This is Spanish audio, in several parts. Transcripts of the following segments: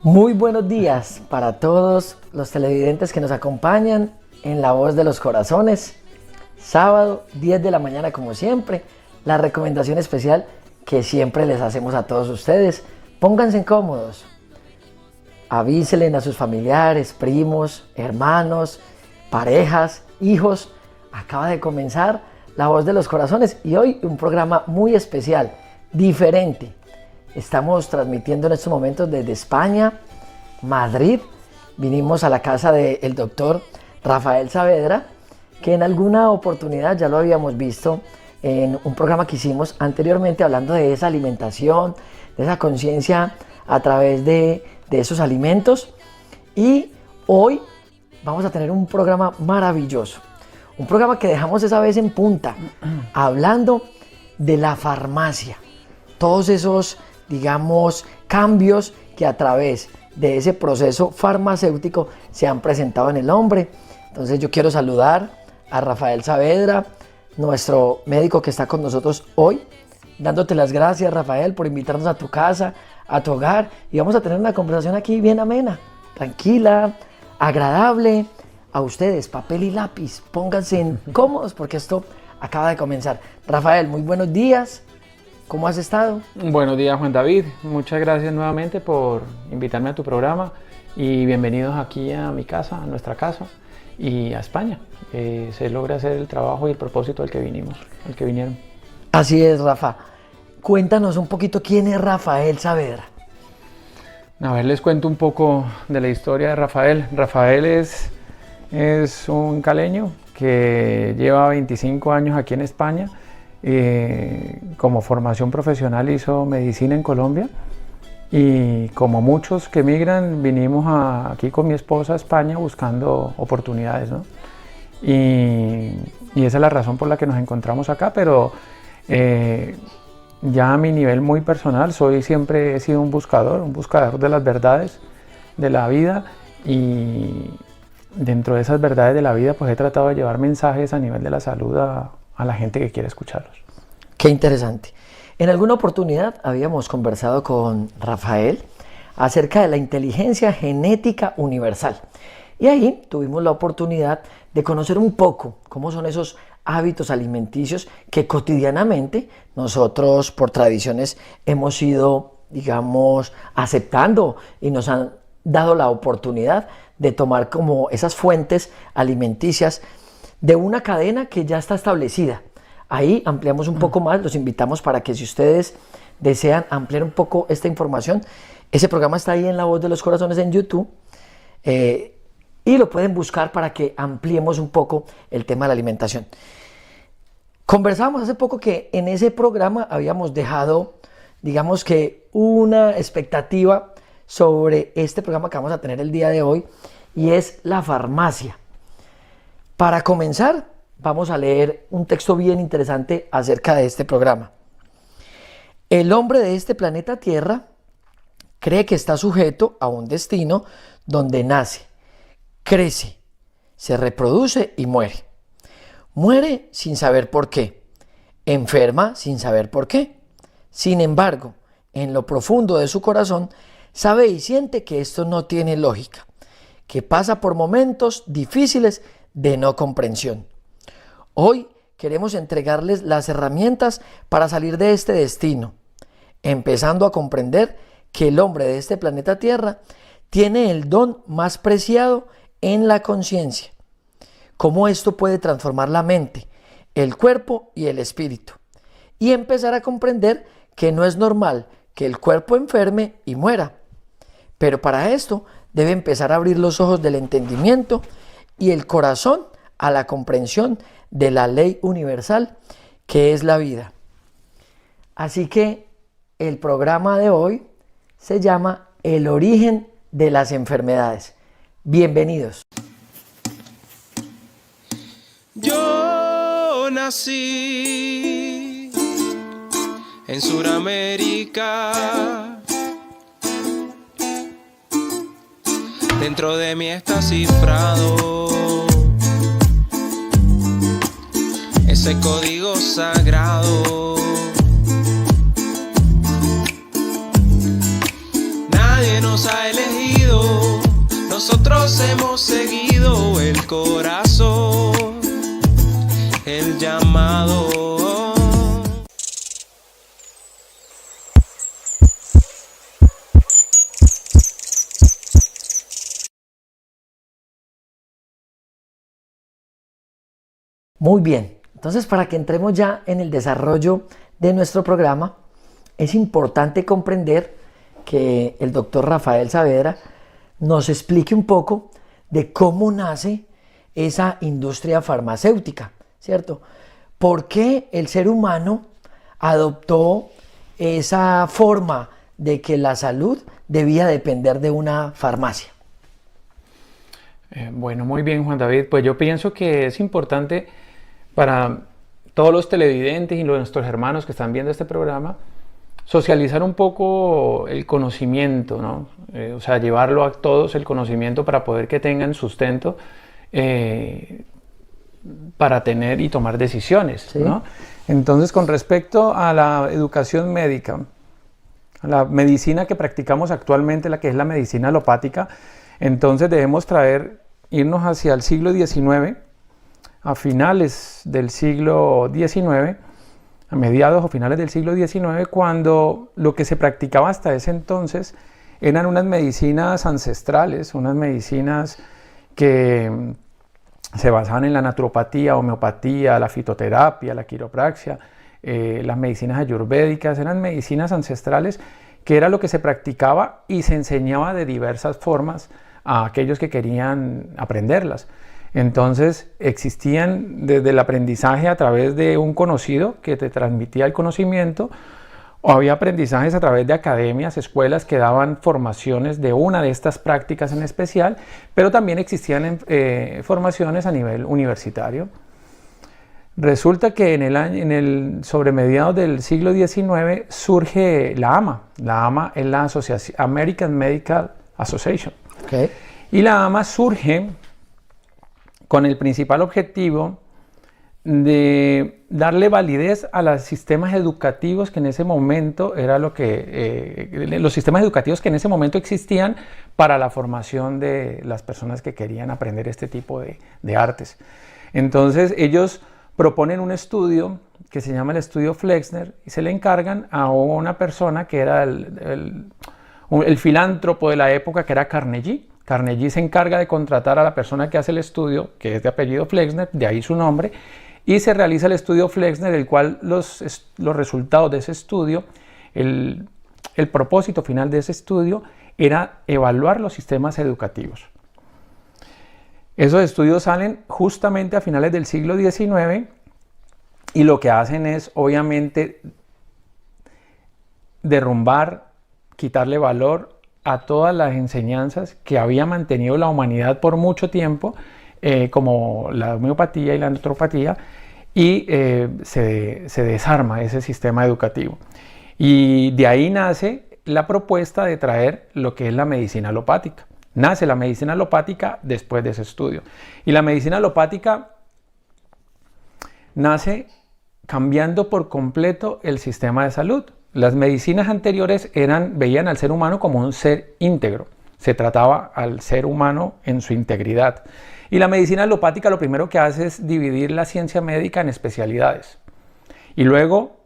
Muy buenos días para todos los televidentes que nos acompañan en La Voz de los Corazones. Sábado, 10 de la mañana como siempre. La recomendación especial que siempre les hacemos a todos ustedes. Pónganse cómodos. Avísenle a sus familiares, primos, hermanos, parejas, hijos. Acaba de comenzar La Voz de los Corazones y hoy un programa muy especial, diferente. Estamos transmitiendo en estos momentos desde España, Madrid. Vinimos a la casa del doctor Rafael Saavedra, que en alguna oportunidad ya lo habíamos visto en un programa que hicimos anteriormente hablando de esa alimentación, de esa conciencia a través de esos alimentos. Y hoy vamos a tener un programa maravilloso, un programa que dejamos esa vez en punta, hablando de la farmacia, todos esos cambios que a través de ese proceso farmacéutico se han presentado en el hombre. Entonces yo quiero saludar a Rafael Saavedra, nuestro médico que está con nosotros hoy, dándote las gracias, Rafael, por invitarnos a tu casa, a tu hogar, y vamos a tener una conversación aquí bien amena, tranquila, agradable. A ustedes, papel y lápiz, pónganse cómodos porque esto acaba de comenzar. Rafael, muy buenos días. ¿Cómo has estado? Buenos días, Juan David. Muchas gracias nuevamente por invitarme a tu programa y bienvenidos aquí a mi casa, a nuestra casa y a España. Se logra hacer el trabajo y el propósito al que vinieron. Así es, Rafa. Cuéntanos un poquito quién es Rafael Saavedra. A ver, les cuento un poco de la historia de Rafael. Rafael es un caleño que lleva 25 años aquí en España. Como formación profesional hizo medicina en Colombia y como muchos que emigran vinimos aquí con mi esposa a España buscando oportunidades, ¿no? Y esa es la razón por la que nos encontramos acá, pero ya a mi nivel muy personal siempre he sido un buscador de las verdades de la vida, y dentro de esas verdades de la vida pues he tratado de llevar mensajes a nivel de la salud a la gente que quiere escucharlos. Qué interesante. En alguna oportunidad habíamos conversado con Rafael acerca de la inteligencia genética universal. Y ahí tuvimos la oportunidad de conocer un poco cómo son esos hábitos alimenticios que cotidianamente nosotros por tradiciones hemos ido, aceptando y nos han dado la oportunidad de tomar como esas fuentes alimenticias de una cadena que ya está establecida. Ahí ampliamos un poco más, los invitamos para que si ustedes desean ampliar un poco esta información, ese programa está ahí en La Voz de los Corazones en YouTube, y lo pueden buscar para que ampliemos un poco el tema de la alimentación. Conversábamos hace poco que en ese programa habíamos dejado, una expectativa sobre este programa que vamos a tener el día de hoy, y es la farmacia. Para comenzar, vamos a leer un texto bien interesante acerca de este programa. El hombre de este planeta Tierra cree que está sujeto a un destino donde nace, crece, se reproduce y muere. Muere sin saber por qué, enferma sin saber por qué. Sin embargo, en lo profundo de su corazón, sabe y siente que esto no tiene lógica, que pasa por momentos difíciles de no comprensión. Hoy queremos entregarles las herramientas para salir de este destino, empezando a comprender que el hombre de este planeta Tierra tiene el don más preciado en la conciencia, cómo esto puede transformar la mente, el cuerpo y el espíritu, y empezar a comprender que no es normal que el cuerpo enferme y muera, pero para esto debe empezar a abrir los ojos del entendimiento y el corazón a la comprensión de la ley universal que es la vida. Así que el programa de hoy se llama El origen de las enfermedades. Bienvenidos. Yo nací en Sudamérica, dentro de mí está cifrado ese código sagrado. Nadie nos ha elegido nosotros hemos seguido el corazón, el llamado. Muy bien, entonces para que entremos ya en el desarrollo de nuestro programa, es importante comprender que el doctor Rafael Saavedra nos explique un poco de cómo nace esa industria farmacéutica, ¿cierto? ¿Por qué el ser humano adoptó esa forma de que la salud debía depender de una farmacia? Bueno, muy bien, Juan David. Pues yo pienso que es importante para todos los televidentes y nuestros hermanos que están viendo este programa, socializar un poco el conocimiento, ¿no? O sea, llevarlo a todos el conocimiento para poder que tengan sustento para tener y tomar decisiones, ¿sí? ¿No? Entonces, con respecto a la educación médica, a la medicina que practicamos actualmente, la que es la medicina alopática, entonces debemos irnos hacia el siglo XIX, a finales del siglo XIX, a mediados o finales del siglo XIX, cuando lo que se practicaba hasta ese entonces eran unas medicinas ancestrales, unas medicinas que se basaban en la naturopatía, homeopatía, la fitoterapia, la quiropraxia, las medicinas ayurvédicas, eran medicinas ancestrales que era lo que se practicaba y se enseñaba de diversas formas a aquellos que querían aprenderlas. Entonces existían desde el aprendizaje a través de un conocido que te transmitía el conocimiento, o había aprendizajes a través de academias, escuelas que daban formaciones de una de estas prácticas en especial, pero también existían formaciones a nivel universitario. Resulta que sobre mediados del siglo XIX surge la AMA. La AMA es la American Medical Association. Okay. Y la AMA surge con el principal objetivo de darle validez a los sistemas educativos que en ese momento los sistemas educativos que en ese momento existían para la formación de las personas que querían aprender este tipo de artes. Entonces ellos proponen un estudio que se llama el estudio Flexner y se le encargan a una persona que era el filántropo de la época, que era Carnegie. Carnegie se encarga de contratar a la persona que hace el estudio, que es de apellido Flexner, de ahí su nombre, y se realiza el estudio Flexner, el cual los resultados de ese estudio, el propósito final de ese estudio era evaluar los sistemas educativos. Esos estudios salen justamente a finales del siglo XIX y lo que hacen es, obviamente, derrumbar, quitarle valor a todas las enseñanzas que había mantenido la humanidad por mucho tiempo, como la homeopatía y la naturopatía, y se desarma ese sistema educativo. Y de ahí nace la propuesta de traer lo que es la medicina alopática. Nace la medicina alopática después de ese estudio. Y la medicina alopática nace cambiando por completo el sistema de salud. Las medicinas anteriores veían al ser humano como un ser íntegro. Se trataba al ser humano en su integridad. Y la medicina alopática lo primero que hace es dividir la ciencia médica en especialidades. Y luego,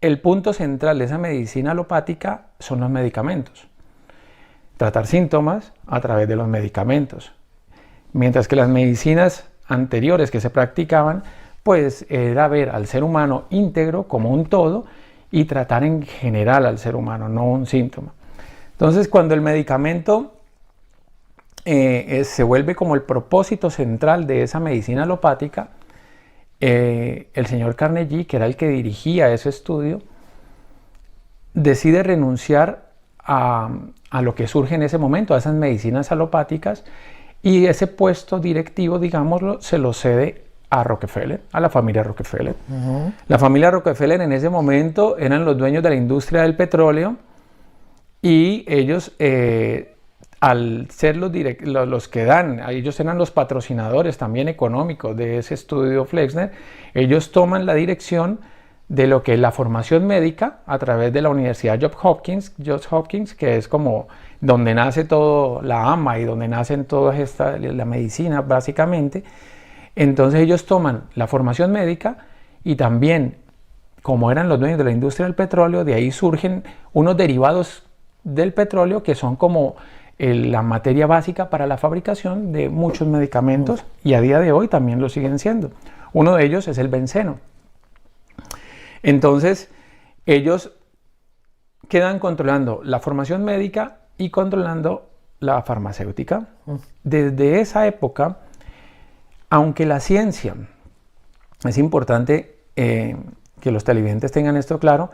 el punto central de esa medicina alopática son los medicamentos. Tratar síntomas a través de los medicamentos. Mientras que las medicinas anteriores que se practicaban, pues era ver al ser humano íntegro como un todo y tratar en general al ser humano, no un síntoma. Entonces, cuando el medicamento se vuelve como el propósito central de esa medicina alopática, el señor Carnegie, que era el que dirigía ese estudio, decide renunciar a lo que surge en ese momento, a esas medicinas alopáticas, y ese puesto directivo, digámoslo, se lo cede a Rockefeller, a la familia Rockefeller. Uh-huh. La familia Rockefeller en ese momento eran los dueños de la industria del petróleo y ellos, al ser los que dan, ellos eran los patrocinadores también económicos de ese estudio Flexner, ellos toman la dirección de lo que es la formación médica a través de la Universidad Johns Hopkins, que es como donde nace todo la AMA y donde nacen todas la medicina básicamente. Entonces ellos toman la formación médica y también, como eran los dueños de la industria del petróleo, de ahí surgen unos derivados del petróleo que son como la materia básica para la fabricación de muchos medicamentos y a día de hoy también lo siguen siendo. Uno de ellos es el benceno. Entonces, ellos quedan controlando la formación médica y controlando la farmacéutica. Desde esa época, aunque la ciencia, es importante que los televidentes tengan esto claro,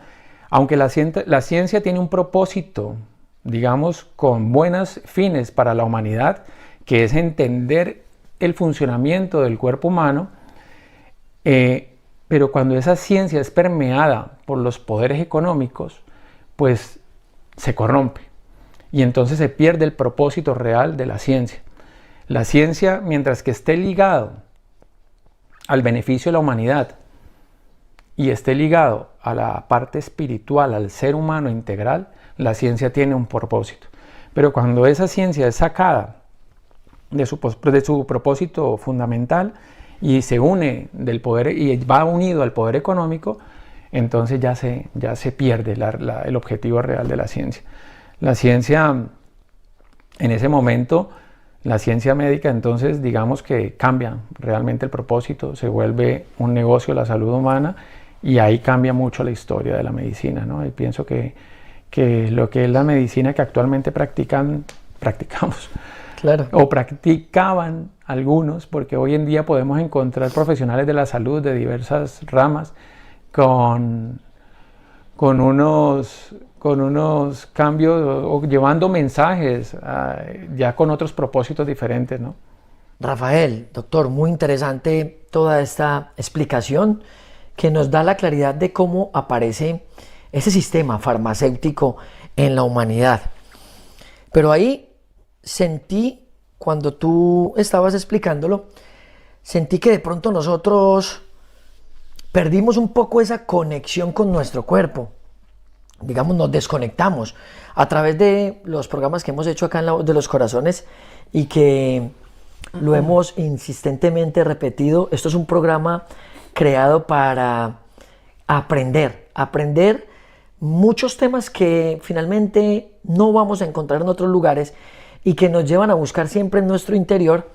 aunque la ciencia tiene un propósito, digamos, con buenos fines para la humanidad, que es entender el funcionamiento del cuerpo humano, pero cuando esa ciencia es permeada por los poderes económicos, pues se corrompe y entonces se pierde el propósito real de la ciencia. La ciencia, mientras que esté ligado al beneficio de la humanidad y esté ligado a la parte espiritual, al ser humano integral, la ciencia tiene un propósito. Pero cuando esa ciencia es sacada de su propósito fundamental y se une del poder y va unido al poder económico, entonces ya se pierde el objetivo real de la ciencia. La ciencia, en ese momento, la ciencia médica, entonces digamos que cambia realmente el propósito, se vuelve un negocio la salud humana y ahí cambia mucho la historia de la medicina, ¿no? Y pienso que lo que es la medicina que actualmente practicamos, claro, o practicaban algunos, porque hoy en día podemos encontrar profesionales de la salud de diversas ramas con unos cambios o llevando mensajes ya con otros propósitos diferentes, ¿no? Rafael, doctor, muy interesante toda esta explicación que nos da la claridad de cómo aparece ese sistema farmacéutico en la humanidad. Pero ahí sentí, cuando tú estabas explicándolo, sentí que de pronto nosotros perdimos un poco esa conexión con nuestro cuerpo. Digamos, nos desconectamos a través de los programas que hemos hecho acá en La Voz de los Corazones y que lo hemos insistentemente repetido. Esto es un programa creado para aprender muchos temas que finalmente no vamos a encontrar en otros lugares y que nos llevan a buscar siempre en nuestro interior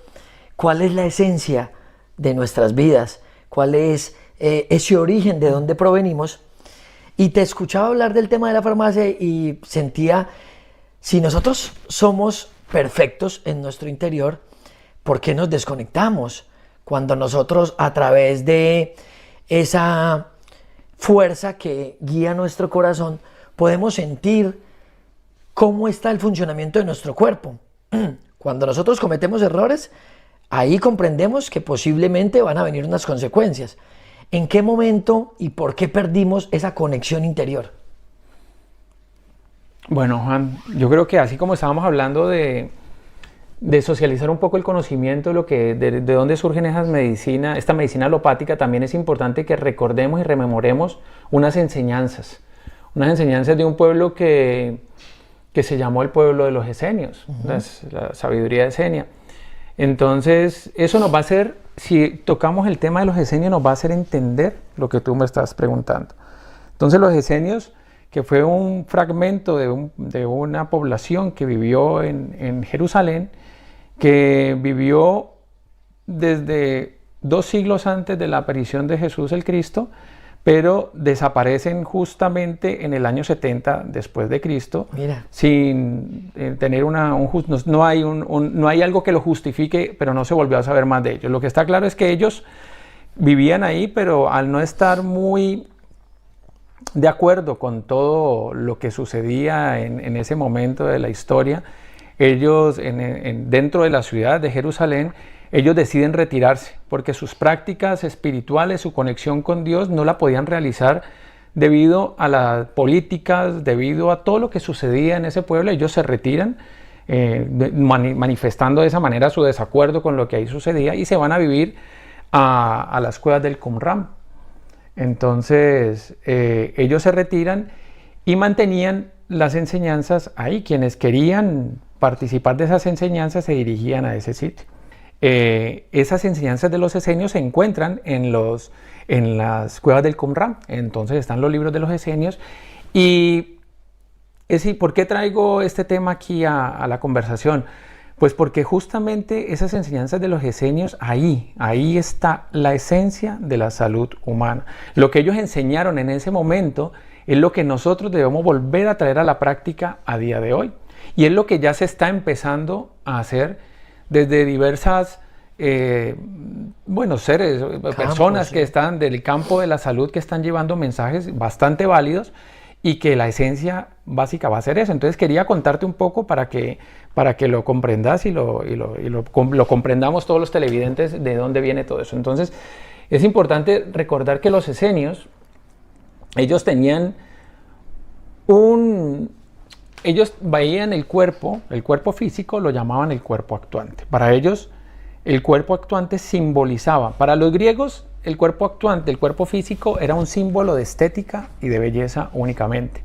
cuál es la esencia de nuestras vidas, cuál es ese origen de dónde provenimos. Y te escuchaba hablar del tema de la farmacia y sentía, si nosotros somos perfectos en nuestro interior, ¿por qué nos desconectamos? Cuando nosotros, a través de esa fuerza que guía nuestro corazón, podemos sentir cómo está el funcionamiento de nuestro cuerpo. Cuando nosotros cometemos errores, ahí comprendemos que posiblemente van a venir unas consecuencias. ¿En qué momento y por qué perdimos esa conexión interior? Bueno, Juan, yo creo que así como estábamos hablando de socializar un poco el conocimiento de dónde surgen esas medicinas, esta medicina alopática, también es importante que recordemos y rememoremos unas enseñanzas de un pueblo que se llamó el pueblo de los esenios, la sabiduría esenia. Entonces, eso nos va a hacer, si tocamos el tema de los esenios, nos va a hacer entender lo que tú me estás preguntando. Entonces, los esenios, que fue un fragmento de una población que vivió en Jerusalén, que vivió desde 2 siglos antes de la aparición de Jesús el Cristo, pero desaparecen justamente en el año 70 después de Cristo. Mira. Sin tener no hay algo que lo justifique, pero no se volvió a saber más de ellos. Lo que está claro es que ellos vivían ahí, pero al no estar muy de acuerdo con todo lo que sucedía en ese momento de la historia, ellos dentro de la ciudad de Jerusalén, ellos deciden retirarse porque sus prácticas espirituales, su conexión con Dios no la podían realizar debido a las políticas, debido a todo lo que sucedía en ese pueblo. Ellos se retiran manifestando de esa manera su desacuerdo con lo que ahí sucedía y se van a vivir a las cuevas del Qumran. Entonces ellos se retiran y mantenían las enseñanzas ahí. Quienes querían participar de esas enseñanzas se dirigían a ese sitio. Esas enseñanzas de los esenios se encuentran en las cuevas del Qumran. Entonces están los libros de los esenios. Y ¿por qué traigo este tema aquí a la conversación? Pues porque justamente esas enseñanzas de los esenios, ahí está la esencia de la salud humana. Lo que ellos enseñaron en ese momento es lo que nosotros debemos volver a traer a la práctica a día de hoy. Y es lo que ya se está empezando a hacer desde diversas seres, personas que están del campo de la salud, que están llevando mensajes bastante válidos y que la esencia básica va a ser eso. Entonces quería contarte un poco para que lo comprendas y lo comprendamos todos los televidentes de dónde viene todo eso. Entonces es importante recordar que los esenios, ellos tenían ellos veían el cuerpo físico, lo llamaban el cuerpo actuante. Para ellos, el cuerpo actuante simbolizaba, para los griegos, el cuerpo actuante, el cuerpo físico, era un símbolo de estética y de belleza únicamente.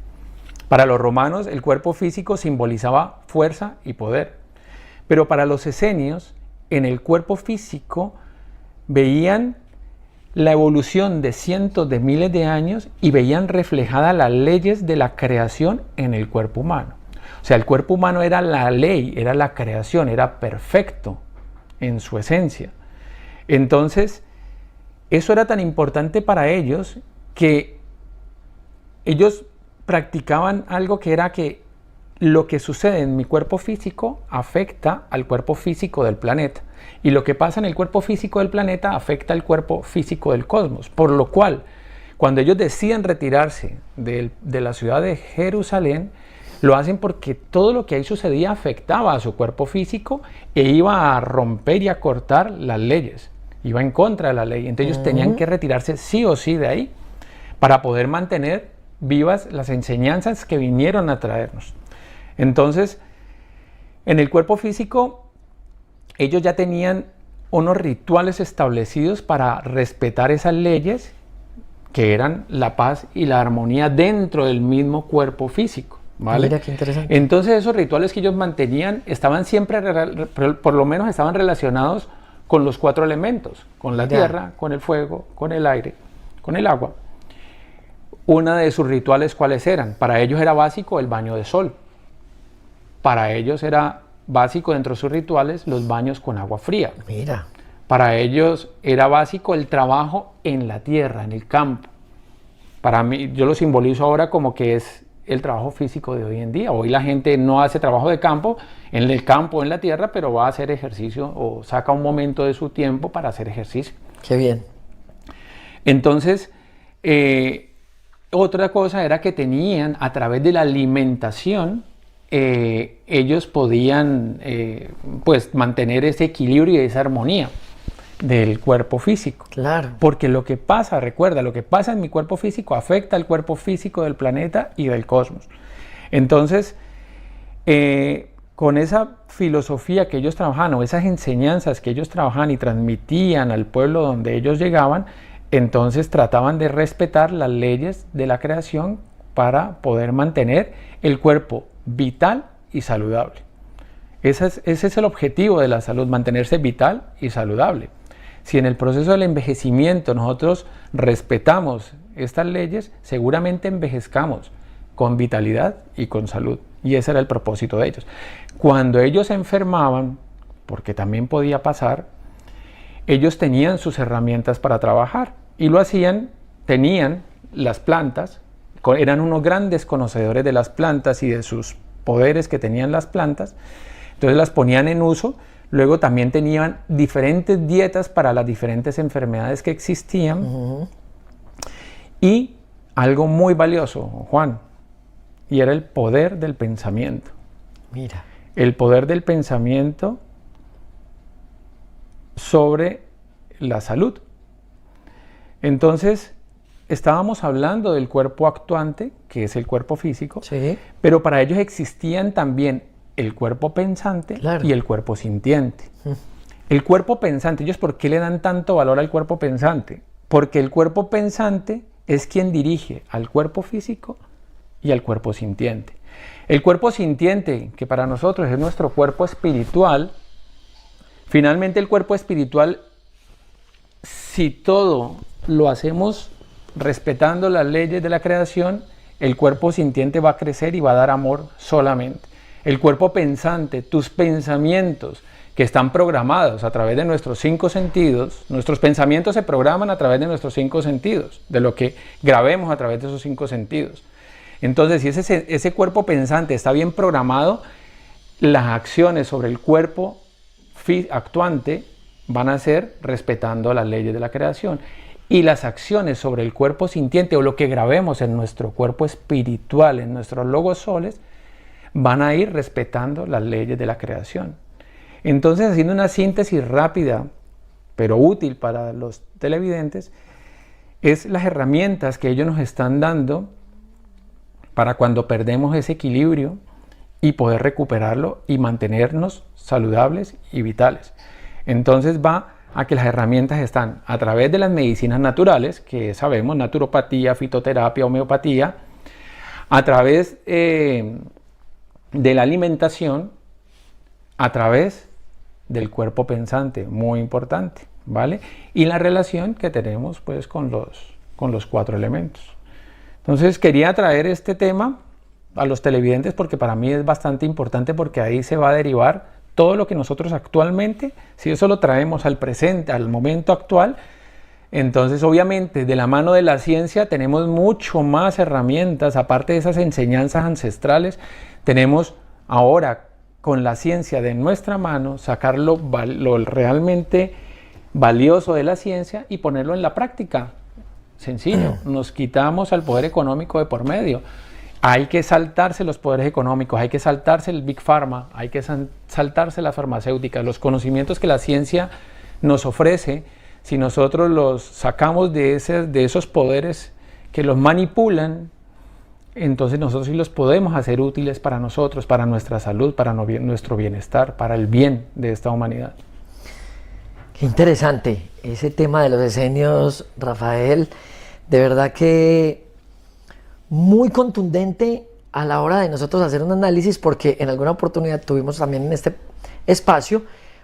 Para los romanos, el cuerpo físico simbolizaba fuerza y poder. Pero para los esenios, en el cuerpo físico, veían la evolución de cientos de miles de años y veían reflejadas las leyes de la creación en el cuerpo humano. O sea, el cuerpo humano era la ley, era la creación, era perfecto en su esencia. Entonces, eso era tan importante para ellos que ellos practicaban algo que era que lo que sucede en mi cuerpo físico afecta al cuerpo físico del planeta. Y lo que pasa en el cuerpo físico del planeta afecta al cuerpo físico del cosmos. Por lo cual, cuando ellos deciden retirarse de la ciudad de Jerusalén, lo hacen porque todo lo que ahí sucedía afectaba a su cuerpo físico e iba a romper y a cortar las leyes. Iba en contra de la ley. Entonces ellos tenían que retirarse sí o sí de ahí para poder mantener vivas las enseñanzas que vinieron a traernos. Entonces, en el cuerpo físico, ellos ya tenían unos rituales establecidos para respetar esas leyes que eran la paz y la armonía dentro del mismo cuerpo físico, ¿vale? Mira qué interesante. Entonces esos rituales que ellos mantenían estaban siempre, por lo menos estaban relacionados con los 4 elementos, con la tierra, con el fuego, con el aire, con el agua. Una de sus rituales, ¿cuáles eran? Para ellos era básico el baño de sol. Para ellos era básico dentro de sus rituales los baños con agua fría. Mira. Para ellos era básico el trabajo en la tierra, en el campo. Para mí, yo lo simbolizo ahora como que es el trabajo físico de hoy en día. Hoy la gente no hace trabajo de campo, en el campo, en la tierra, pero va a hacer ejercicio o saca un momento de su tiempo para hacer ejercicio. Qué bien. Entonces, otra cosa era que tenían, a través de la alimentación, ellos podían mantener ese equilibrio y esa armonía del cuerpo físico. Claro. Porque lo que pasa, recuerda, lo que pasa en mi cuerpo físico afecta al cuerpo físico del planeta y del cosmos. Entonces, con esa filosofía que ellos trabajaban o esas enseñanzas que ellos trabajaban y transmitían al pueblo donde ellos llegaban, entonces trataban de respetar las leyes de la creación para poder mantener el cuerpo vital y saludable. Ese es el objetivo de la salud, mantenerse vital y saludable. Si en el proceso del envejecimiento nosotros respetamos estas leyes, seguramente envejezcamos con vitalidad y con salud. Y ese era el propósito de ellos. Cuando ellos se enfermaban, porque también podía pasar, ellos tenían sus herramientas para trabajar y lo hacían, tenían las plantas, eran unos grandes conocedores de las plantas y de sus poderes que tenían las plantas, entonces las ponían en uso. Luego también tenían diferentes dietas para las diferentes enfermedades que existían. Y algo muy valioso, Juan, y era el poder del pensamiento. Mira. El poder del pensamiento sobre la salud. Entonces, estábamos hablando del cuerpo actuante, que es el cuerpo físico, Sí. pero para ellos existían también el cuerpo pensante, Claro. y el cuerpo sintiente. El cuerpo pensante, ¿ellos por qué le dan tanto valor al cuerpo pensante? porque el cuerpo pensante es quien dirige al cuerpo físico y al cuerpo sintiente. El cuerpo sintiente, que para nosotros es nuestro cuerpo espiritual, finalmente el cuerpo espiritual, si todo lo hacemos respetando las leyes de la creación, el cuerpo sintiente va a crecer y va a dar amor solamente. El cuerpo pensante, tus pensamientos que están programados a través de nuestros 5 sentidos, nuestros pensamientos se programan a través de nuestros 5 sentidos, de lo que grabemos a través de esos 5 sentidos. Entonces, si ese cuerpo pensante está bien programado, las acciones sobre el cuerpo actuante van a ser respetando las leyes de la creación. Y las acciones sobre el cuerpo sintiente o lo que grabemos en nuestro cuerpo espiritual, en nuestros logos soles, van a ir respetando las leyes de la creación. Entonces, haciendo una síntesis rápida, pero útil para los televidentes, es las herramientas que ellos nos están dando para cuando perdemos ese equilibrio y poder recuperarlo y mantenernos saludables y vitales. Entonces va a que las herramientas están a través de las medicinas naturales, que sabemos, naturopatía, fitoterapia, homeopatía, a través de la alimentación, a través del cuerpo pensante, muy importante, ¿vale? Y la relación que tenemos pues con los 4 elementos. Entonces quería traer este tema a los televidentes porque para mí es bastante importante, porque ahí se va a derivar todo lo que nosotros actualmente, si eso lo traemos al presente, al momento actual, entonces obviamente de la mano de la ciencia tenemos mucho más herramientas, aparte de esas enseñanzas ancestrales, tenemos ahora con la ciencia de nuestra mano sacar lo realmente valioso de la ciencia y ponerlo en la práctica. Sencillo, nos quitamos al poder económico de por medio. Hay que saltarse los poderes económicos, hay que saltarse el Big Pharma, hay que saltarse las farmacéuticas, los conocimientos que la ciencia nos ofrece. Si nosotros los sacamos de esos poderes que los manipulan, entonces nosotros sí los podemos hacer útiles para nosotros, para nuestra salud, para nuestro bienestar, para el bien de esta humanidad. Qué interesante ese tema de los esenios, Rafael. De verdad que muy contundente a la hora de nosotros hacer un análisis, porque en alguna oportunidad tuvimos también en este espacio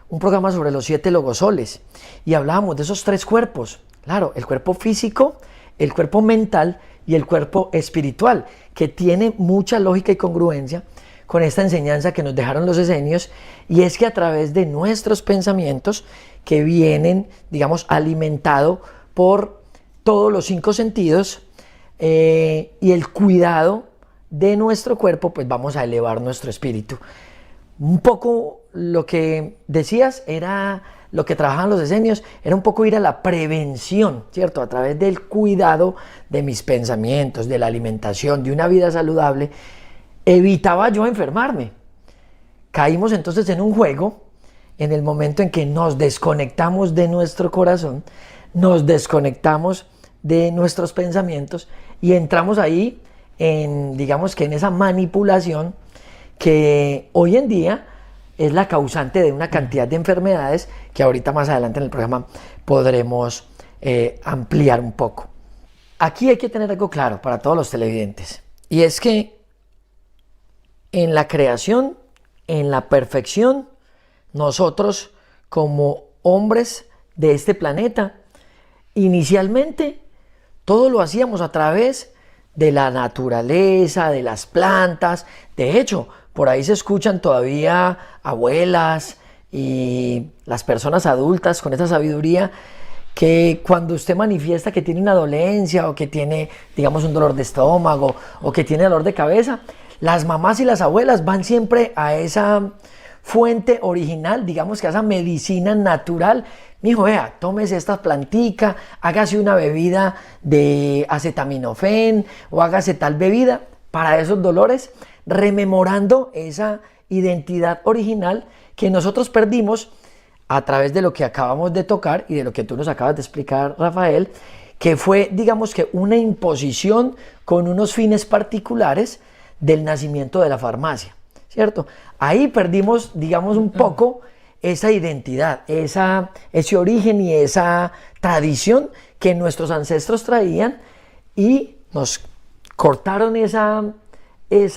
un programa sobre los 7 logosoles y hablábamos de esos 3 cuerpos, claro, el cuerpo físico, el cuerpo mental y el cuerpo espiritual, que tiene mucha lógica y congruencia con esta enseñanza que nos dejaron los esenios, y es que a través de nuestros pensamientos que vienen, digamos, alimentados por todos los 5 sentidos, y el cuidado de nuestro cuerpo, pues vamos a elevar nuestro espíritu. Un poco lo que decías era lo que trabajaban los esenios, era un poco ir a la prevención, ¿cierto? A través del cuidado de mis pensamientos, de la alimentación, de una vida saludable, evitaba yo enfermarme. Caímos entonces en un juego, en el momento en que nos desconectamos de nuestro corazón, nos desconectamos de nuestros pensamientos y entramos ahí digamos que en esa manipulación que hoy en día es la causante de una cantidad de enfermedades que ahorita más adelante en el programa podremos ampliar un poco. Aquí hay que tener algo claro para todos los televidentes, y es que en la creación, en la perfección, nosotros como hombres de este planeta, inicialmente todo lo hacíamos a través de la naturaleza, de las plantas. De hecho, por ahí se escuchan todavía abuelas y las personas adultas con esa sabiduría, que cuando usted manifiesta que tiene una dolencia o que tiene, digamos, un dolor de estómago o que tiene dolor de cabeza, las mamás y las abuelas van siempre a esa fuente original, digamos que a esa medicina natural. Mijo, vea, tómese esta plantica, hágase una bebida de acetaminofén o hágase tal bebida para esos dolores, rememorando esa identidad original que nosotros perdimos a través de lo que acabamos de tocar y de lo que tú nos acabas de explicar, Rafael, que fue, digamos que una imposición con unos fines particulares del nacimiento de la farmacia, ¿cierto? Ahí perdimos, digamos, un poco esa identidad, ese origen y esa tradición que nuestros ancestros traían y nos cortaron esa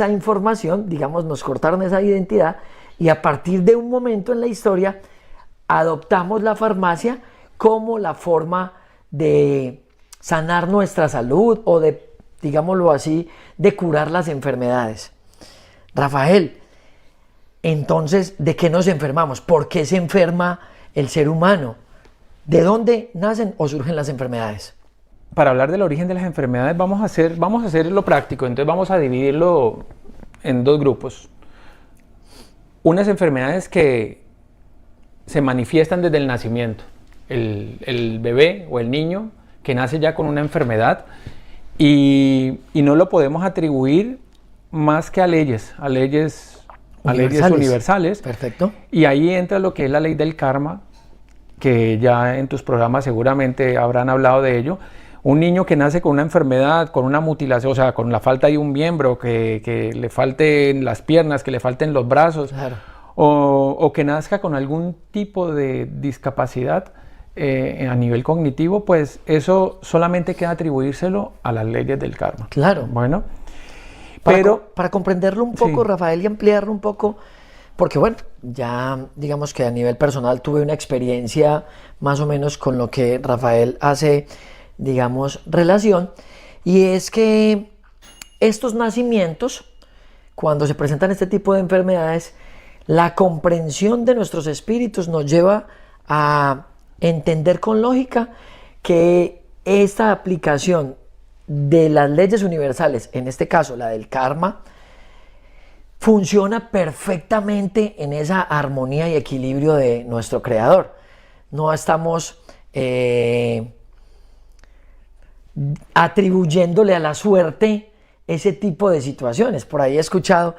información, digamos, nos cortaron esa identidad, y a partir de un momento en la historia adoptamos la farmacia como la forma de sanar nuestra salud o de, digámoslo así, de curar las enfermedades. Rafael, entonces, ¿de qué nos enfermamos? ¿Por qué se enferma el ser humano? ¿De dónde nacen o surgen las enfermedades? Para hablar del origen de las enfermedades vamos a hacer lo práctico, entonces vamos a dividirlo en dos grupos. Unas enfermedades que se manifiestan desde el nacimiento, el bebé o el niño que nace ya con una enfermedad y no lo podemos atribuir más que a leyes universales. Perfecto. Y ahí entra lo que es la ley del karma, que ya en tus programas seguramente habrán hablado de ello. Un niño que nace con una enfermedad, con una mutilación, o sea, con la falta de un miembro, que le falten las piernas, que le falten los brazos, Claro. o que nazca con algún tipo de discapacidad a nivel cognitivo, pues eso solamente queda atribuírselo a las leyes del karma. Claro. Bueno, Para comprenderlo un poco, sí. Rafael, y ampliarlo un poco, porque bueno, ya digamos que a nivel personal tuve una experiencia más o menos con lo que Rafael hace, digamos, relación, y es que estos nacimientos, cuando se presentan este tipo de enfermedades, la comprensión de nuestros espíritus nos lleva a entender con lógica que esta aplicación de las leyes universales, en este caso la del karma, funciona perfectamente en esa armonía y equilibrio de nuestro creador. No estamos atribuyéndole a la suerte ese tipo de situaciones. Por ahí he escuchado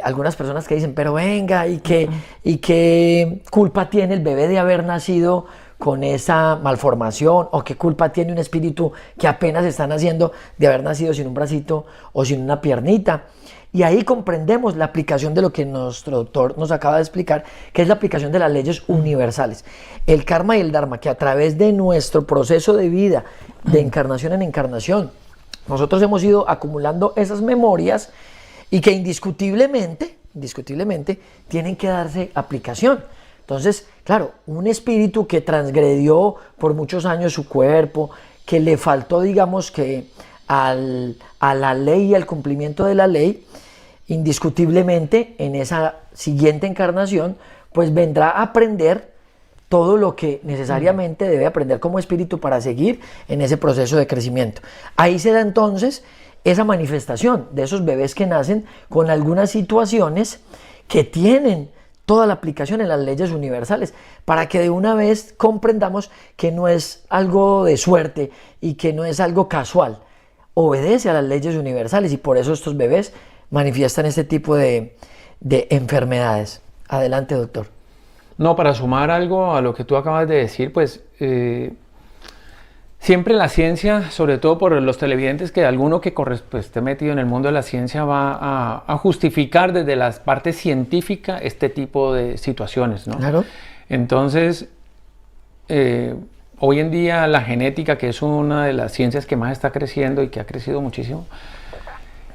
algunas personas que dicen, pero venga, ¿y qué culpa tiene el bebé de haber nacido con esa malformación? ¿O qué culpa tiene un espíritu que apenas está naciendo de haber nacido sin un bracito o sin una piernita? Y ahí comprendemos la aplicación de lo que nuestro doctor nos acaba de explicar, que es la aplicación de las leyes universales. El karma y el dharma, que a través de nuestro proceso de vida, de encarnación en encarnación, nosotros hemos ido acumulando esas memorias y que indiscutiblemente tienen que darse aplicación. Entonces, claro, un espíritu que transgredió por muchos años su cuerpo, que le faltó, digamos, que a la ley y al cumplimiento de la ley, indiscutiblemente en esa siguiente encarnación, pues vendrá a aprender todo lo que necesariamente debe aprender como espíritu para seguir en ese proceso de crecimiento. Ahí se da entonces esa manifestación de esos bebés que nacen con algunas situaciones que tienen toda la aplicación en las leyes universales, para que de una vez comprendamos que no es algo de suerte y que no es algo casual, obedece a las leyes universales, y por eso estos bebés manifiestan este tipo de enfermedades. Adelante, doctor. No, para sumar algo a lo que tú acabas de decir, pues siempre la ciencia, sobre todo por los televidentes, que alguno que pues, esté metido en el mundo de la ciencia va a justificar desde la parte científica este tipo de situaciones, ¿no? Claro. Entonces, hoy en día la genética, que es una de las ciencias que más está creciendo y que ha crecido muchísimo,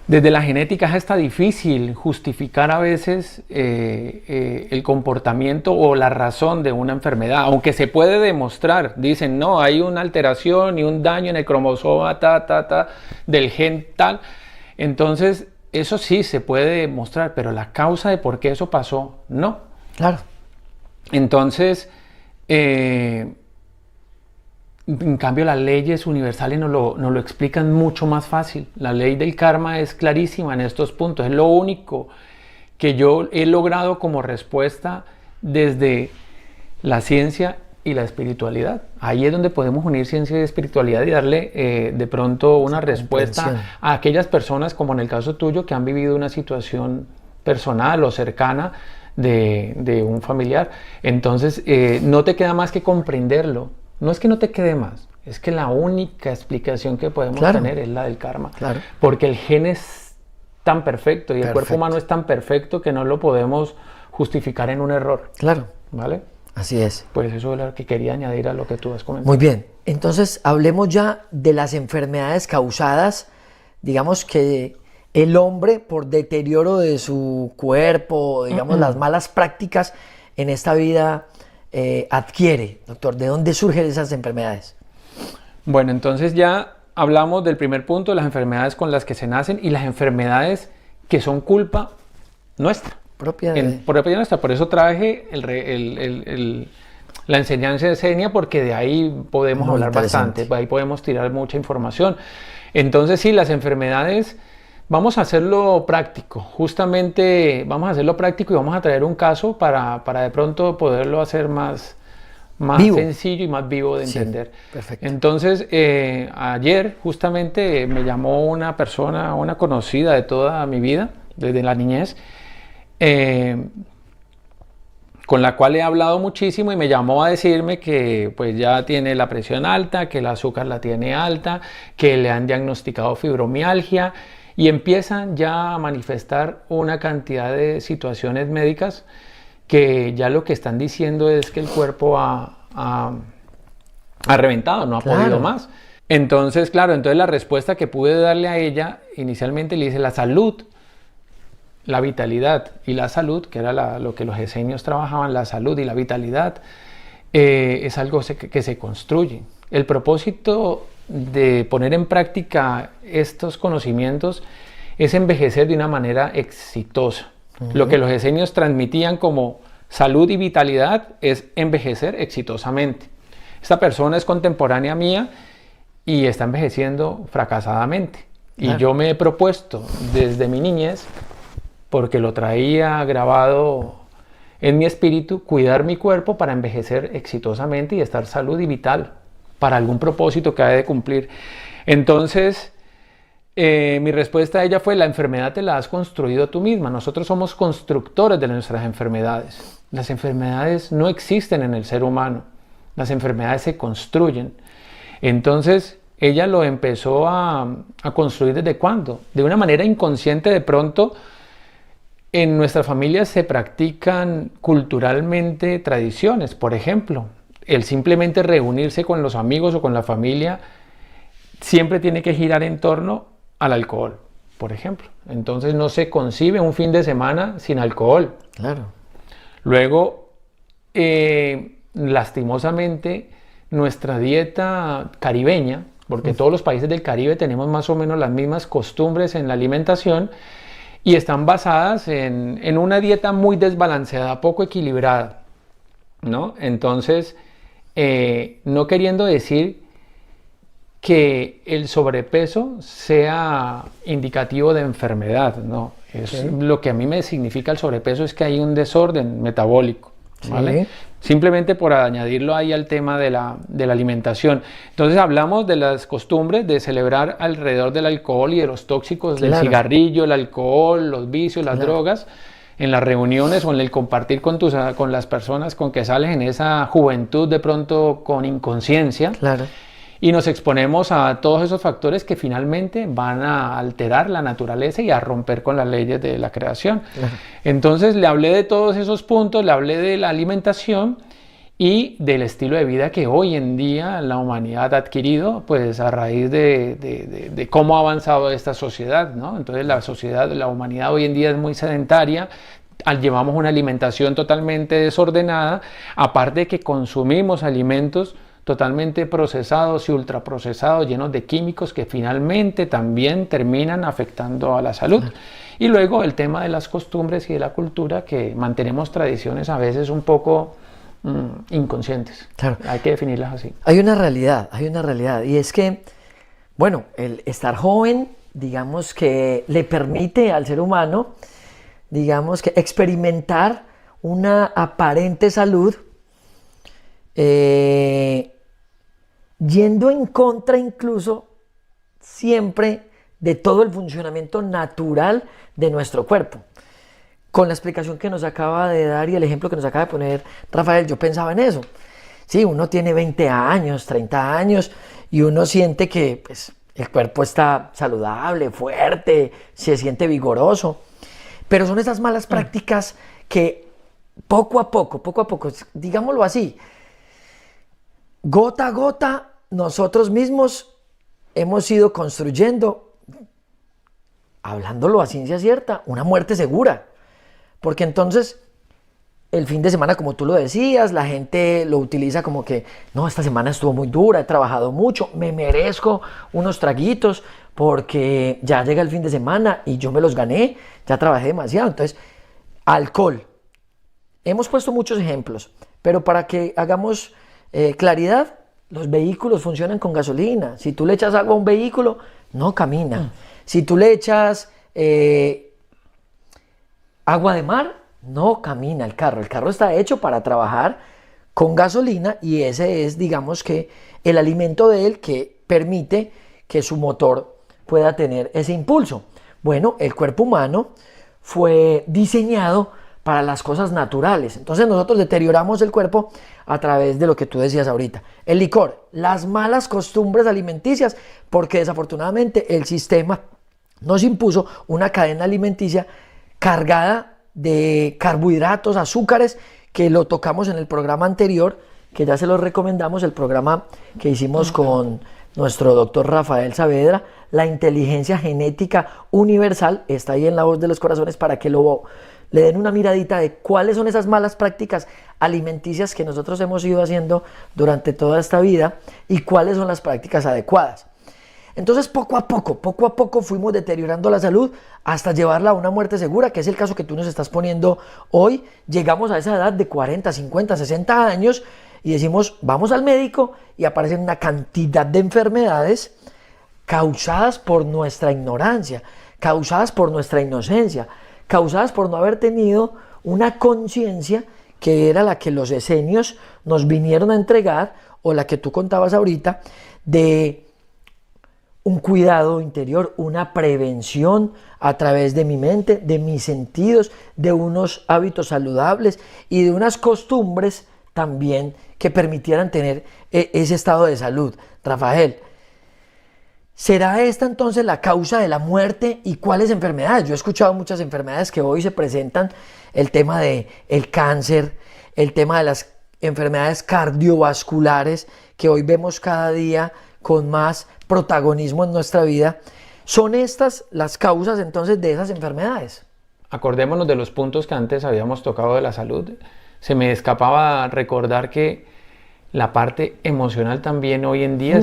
desde la genética es hasta difícil justificar a veces el comportamiento o la razón de una enfermedad, aunque se puede demostrar. Dicen, no, hay una alteración y un daño en el cromosoma del gen tal. Entonces, eso sí se puede demostrar, pero la causa de por qué eso pasó, no. Claro. Entonces, en cambio, las leyes universales nos lo explican mucho más fácil. La ley del karma es clarísima en estos puntos. Es lo único que yo he logrado como respuesta desde la ciencia y la espiritualidad. Ahí es donde podemos unir ciencia y espiritualidad y darle de pronto una respuesta a aquellas personas, como en el caso tuyo, que han vivido una situación personal o cercana de un familiar. Entonces, no te queda más que comprenderlo. No es que no te quede más, es que la única explicación que podemos tener es la del karma. Claro. Porque el gen es tan perfecto y el cuerpo humano es tan perfecto que no lo podemos justificar en un error. Claro. ¿Vale? Así es. Pues eso es lo que quería añadir a lo que tú has comentado. Muy bien. Entonces, hablemos ya de las enfermedades causadas, digamos que el hombre por deterioro de su cuerpo, digamos las malas prácticas en esta vida adquiere. Doctor, ¿de dónde surgen esas enfermedades? Bueno, entonces ya hablamos del primer punto, las enfermedades con las que se nacen y las enfermedades que son culpa nuestra. Propia nuestra. Por eso traje la enseñanza de Xenia, porque de ahí podemos hablar bastante, ahí podemos tirar mucha información. Entonces sí, las enfermedades, vamos a hacerlo práctico, justamente vamos a hacerlo práctico y vamos a traer un caso para de pronto poderlo hacer más sencillo y más vivo de entender. Perfecto. Entonces, ayer justamente me llamó una persona, una conocida de toda mi vida, desde la niñez, con la cual he hablado muchísimo, y me llamó a decirme que pues ya tiene la presión alta, que el azúcar la tiene alta, que le han diagnosticado fibromialgia, y empiezan ya a manifestar una cantidad de situaciones médicas que ya lo que están diciendo es que el cuerpo ha reventado, no ha podido más. Entonces, claro, la respuesta que pude darle a ella, inicialmente le hice la salud, la vitalidad y la salud, que era lo que los esenios trabajaban, la salud y la vitalidad, es algo que se construye. El propósito de poner en práctica estos conocimientos es envejecer de una manera exitosa. Lo que los esenios transmitían como salud y vitalidad es envejecer exitosamente. Esta persona es contemporánea mía y está envejeciendo fracasadamente. Y yo me he propuesto desde mi niñez, porque lo traía grabado en mi espíritu, cuidar mi cuerpo para envejecer exitosamente y estar salud y vital para algún propósito que haya de cumplir. Entonces, mi respuesta a ella fue: la enfermedad te la has construido tú misma. Nosotros somos constructores de nuestras enfermedades. Las enfermedades no existen en el ser humano. Las enfermedades se construyen. Entonces, ella lo empezó a construir. ¿Desde cuándo? De una manera inconsciente. De pronto, en nuestras familias se practican culturalmente tradiciones. Por ejemplo, el simplemente reunirse con los amigos o con la familia siempre tiene que girar en torno al alcohol, por ejemplo. Entonces no se concibe un fin de semana sin alcohol. Claro. Luego, lastimosamente, nuestra dieta caribeña, porque todos los países del Caribe tenemos más o menos las mismas costumbres en la alimentación, y están basadas en una dieta muy desbalanceada, poco equilibrada, ¿no? Entonces, no queriendo decir que el sobrepeso sea indicativo de enfermedad, ¿no? Lo que a mí me significa el sobrepeso es que hay un desorden metabólico, ¿vale? Simplemente por añadirlo ahí al tema de la alimentación. Entonces hablamos de las costumbres de celebrar alrededor del alcohol y de los tóxicos del cigarrillo, el alcohol, los vicios, las drogas, en las reuniones o en el compartir con las personas con que sales en esa juventud de pronto con inconsciencia. Claro. Y nos exponemos a todos esos factores que finalmente van a alterar la naturaleza y a romper con las leyes de la creación. Claro. Entonces le hablé de todos esos puntos, le hablé de la alimentación y del estilo de vida que hoy en día la humanidad ha adquirido, pues a raíz de cómo ha avanzado esta sociedad, ¿no? Entonces la humanidad hoy en día es muy sedentaria, llevamos una alimentación totalmente desordenada, aparte de que consumimos alimentos totalmente procesados y ultraprocesados, llenos de químicos que finalmente también terminan afectando a la salud. Y luego el tema de las costumbres y de la cultura, que mantenemos tradiciones a veces un poco inconscientes. Claro. Hay que definirlas así. Hay una realidad, y es que, bueno, el estar joven, digamos que le permite al ser humano, digamos que experimentar una aparente salud, yendo en contra incluso siempre de todo el funcionamiento natural de nuestro cuerpo. Con la explicación que nos acaba de dar y el ejemplo que nos acaba de poner Rafael, yo pensaba en eso. Sí, uno tiene 20 años, 30 años y uno siente que pues, el cuerpo está saludable, fuerte, se siente vigoroso, pero son esas malas prácticas que poco a poco, digámoslo así, gota a gota, nosotros mismos hemos ido construyendo, hablándolo a ciencia cierta, una muerte segura. Porque entonces, el fin de semana, como tú lo decías, la gente lo utiliza como que, no, esta semana estuvo muy dura, he trabajado mucho, me merezco unos traguitos porque ya llega el fin de semana y yo me los gané, ya trabajé demasiado. Entonces, alcohol. Hemos puesto muchos ejemplos, pero para que hagamos claridad, los vehículos funcionan con gasolina. Si tú le echas agua a un vehículo, no camina. Si tú le echas agua de mar, no camina el carro. El carro está hecho para trabajar con gasolina y ese es, digamos que, el alimento de él que permite que su motor pueda tener ese impulso. Bueno, el cuerpo humano fue diseñado para las cosas naturales. Entonces nosotros deterioramos el cuerpo a través de lo que tú decías ahorita. El licor, las malas costumbres alimenticias, porque desafortunadamente el sistema nos impuso una cadena alimenticia cargada de carbohidratos, azúcares, que lo tocamos en el programa anterior, que ya se los recomendamos, el programa que hicimos con nuestro doctor Rafael Saavedra, la inteligencia genética universal, está ahí en La Voz de los Corazones para que le den una miradita de cuáles son esas malas prácticas alimenticias que nosotros hemos ido haciendo durante toda esta vida y cuáles son las prácticas adecuadas. Entonces, poco a poco fuimos deteriorando la salud hasta llevarla a una muerte segura, que es el caso que tú nos estás poniendo hoy. Llegamos a esa edad de 40, 50, 60 años y decimos, vamos al médico, y aparecen una cantidad de enfermedades causadas por nuestra ignorancia, causadas por nuestra inocencia, causadas por no haber tenido una conciencia que era la que los esenios nos vinieron a entregar, o la que tú contabas ahorita, de un cuidado interior, una prevención a través de mi mente, de mis sentidos, de unos hábitos saludables y de unas costumbres también que permitieran tener ese estado de salud. Rafael, ¿será esta entonces la causa de la muerte y cuáles enfermedades? Yo he escuchado muchas enfermedades que hoy se presentan, el tema del cáncer, el tema de las enfermedades cardiovasculares que hoy vemos cada día con más protagonismo en nuestra vida. ¿Son estas las causas entonces de esas enfermedades? Acordémonos de los puntos que antes habíamos tocado de la salud. Se me escapaba recordar que la parte emocional también hoy en día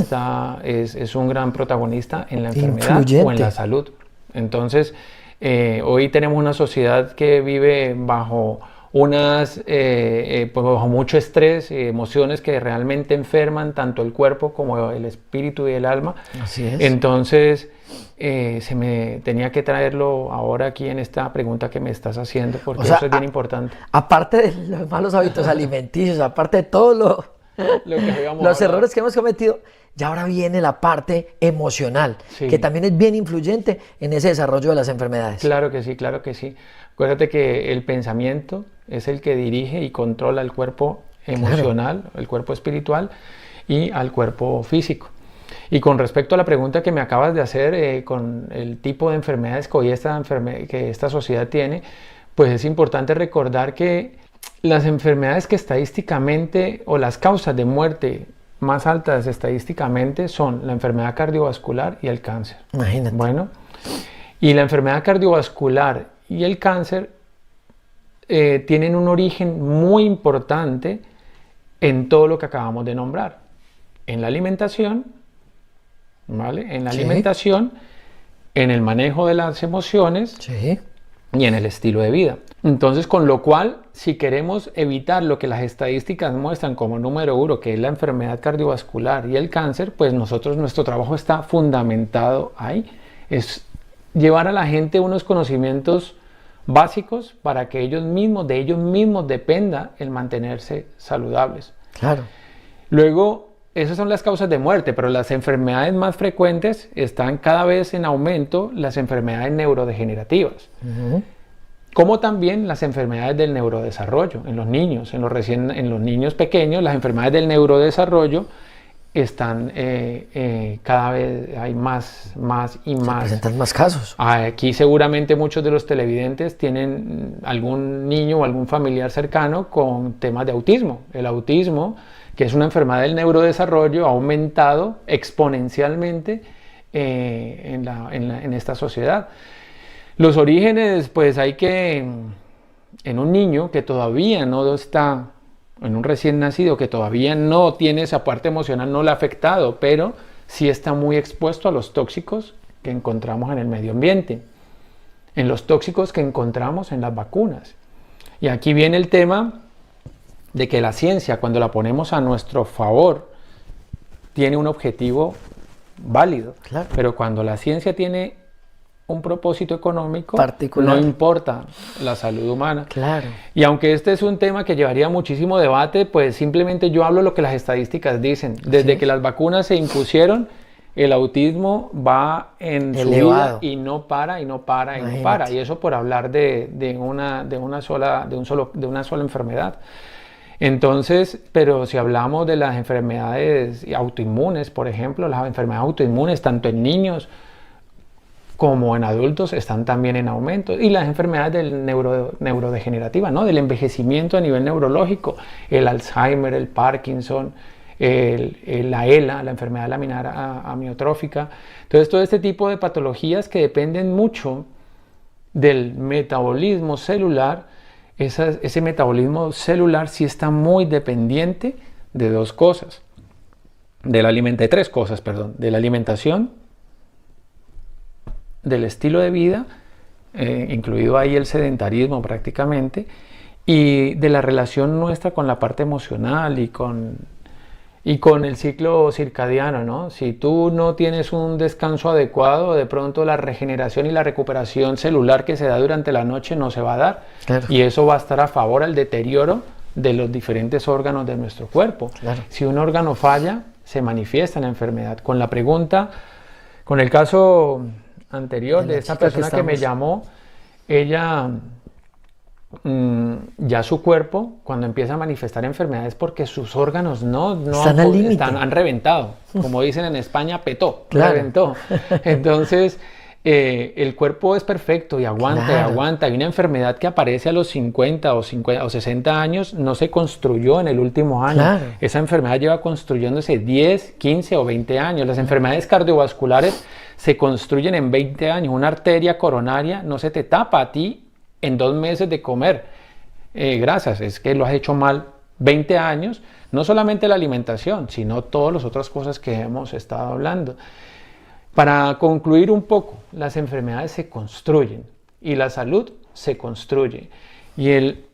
es un gran protagonista en la enfermedad o en la salud. Entonces, hoy tenemos una sociedad que vive bajo bajo mucho estrés, emociones que realmente enferman tanto el cuerpo como el espíritu y el alma. Así es. Entonces, se me tenía que traerlo ahora aquí en esta pregunta que me estás haciendo, porque eso es bien importante. Aparte de los malos hábitos alimenticios, aparte de todo los errores que hemos cometido, ya ahora viene la parte emocional, que también es bien influyente en ese desarrollo de las enfermedades. Claro que sí, claro que sí. Acuérdate que el pensamiento es el que dirige y controla el cuerpo emocional, el cuerpo espiritual y al cuerpo físico. Y con respecto a la pregunta que me acabas de hacer, con el tipo de enfermedades que hoy que esta sociedad tiene, pues es importante recordar que las enfermedades que estadísticamente, o las causas de muerte más altas estadísticamente, son la enfermedad cardiovascular y el cáncer. Imagínate. Bueno, y la enfermedad cardiovascular y el cáncer tienen un origen muy importante en todo lo que acabamos de nombrar. En la alimentación, ¿vale? En la alimentación, en el manejo de las emociones y en el estilo de vida. Entonces, con lo cual, si queremos evitar lo que las estadísticas muestran como número uno, que es la enfermedad cardiovascular y el cáncer, pues nuestro trabajo está fundamentado ahí. Es llevar a la gente unos conocimientos básicos para que de ellos mismos dependa el mantenerse saludables. Claro. Luego, esas son las causas de muerte, pero las enfermedades más frecuentes están cada vez en aumento, las enfermedades neurodegenerativas. Como también las enfermedades del neurodesarrollo en los niños, en los niños pequeños, las enfermedades del neurodesarrollo están cada vez hay más y Se más. presentan más casos. Aquí seguramente muchos de los televidentes tienen algún niño o algún familiar cercano con temas de autismo. El autismo, que es una enfermedad del neurodesarrollo, ha aumentado exponencialmente en esta sociedad. Los orígenes, pues hay que, en un niño que todavía no está, en un recién nacido que todavía no tiene esa parte emocional, no le ha afectado, pero sí está muy expuesto a los tóxicos que encontramos en el medio ambiente, en los tóxicos que encontramos en las vacunas. Y aquí viene el tema de que la ciencia, cuando la ponemos a nuestro favor, tiene un objetivo válido. Claro. Pero cuando la ciencia tiene un propósito económico, particular, no importa la salud humana. Claro. Y aunque este es un tema que llevaría muchísimo debate, pues simplemente yo hablo lo que las estadísticas dicen. Desde que las vacunas se impusieron, el autismo va en elevado, subida y no para, y no para, y no para. Y eso por hablar de una sola enfermedad. Entonces, pero si hablamos de las enfermedades autoinmunes, por ejemplo, las enfermedades autoinmunes, tanto en niños como en adultos, están también en aumento. Y las enfermedades neurodegenerativas, ¿no? Del envejecimiento a nivel neurológico, el Alzheimer, el Parkinson, la ELA, la enfermedad laminar amiotrófica. Entonces, todo este tipo de patologías que dependen mucho del metabolismo celular, ese metabolismo celular sí está muy dependiente de dos cosas, de tres cosas, de la alimentación, del estilo de vida, incluido ahí el sedentarismo prácticamente, y de la relación nuestra con la parte emocional y con el ciclo circadiano, ¿no? Si tú no tienes un descanso adecuado, de pronto la regeneración y la recuperación celular que se da durante la noche no se va a dar. Claro. Y eso va a estar a favor al deterioro de los diferentes órganos de nuestro cuerpo. Claro. Si un órgano falla, se manifiesta en la enfermedad. Con el caso anterior de esta persona que me llamó, ella ya su cuerpo, cuando empieza a manifestar enfermedades, porque sus órganos han reventado, como dicen en España, petó, claro, reventó. Entonces el cuerpo es perfecto y aguanta, claro, y aguanta. Y una enfermedad que aparece a los 50 o 60 años no se construyó en el último año. Claro. Esa enfermedad lleva construyéndose 10, 15 o 20 años. Las enfermedades cardiovasculares se construyen en 20 años. Una arteria coronaria no se te tapa a ti en 2 meses de comer grasas, es que lo has hecho mal 20 años, no solamente la alimentación, sino todas las otras cosas que hemos estado hablando. Para concluir un poco, las enfermedades se construyen y la salud se construye. Y el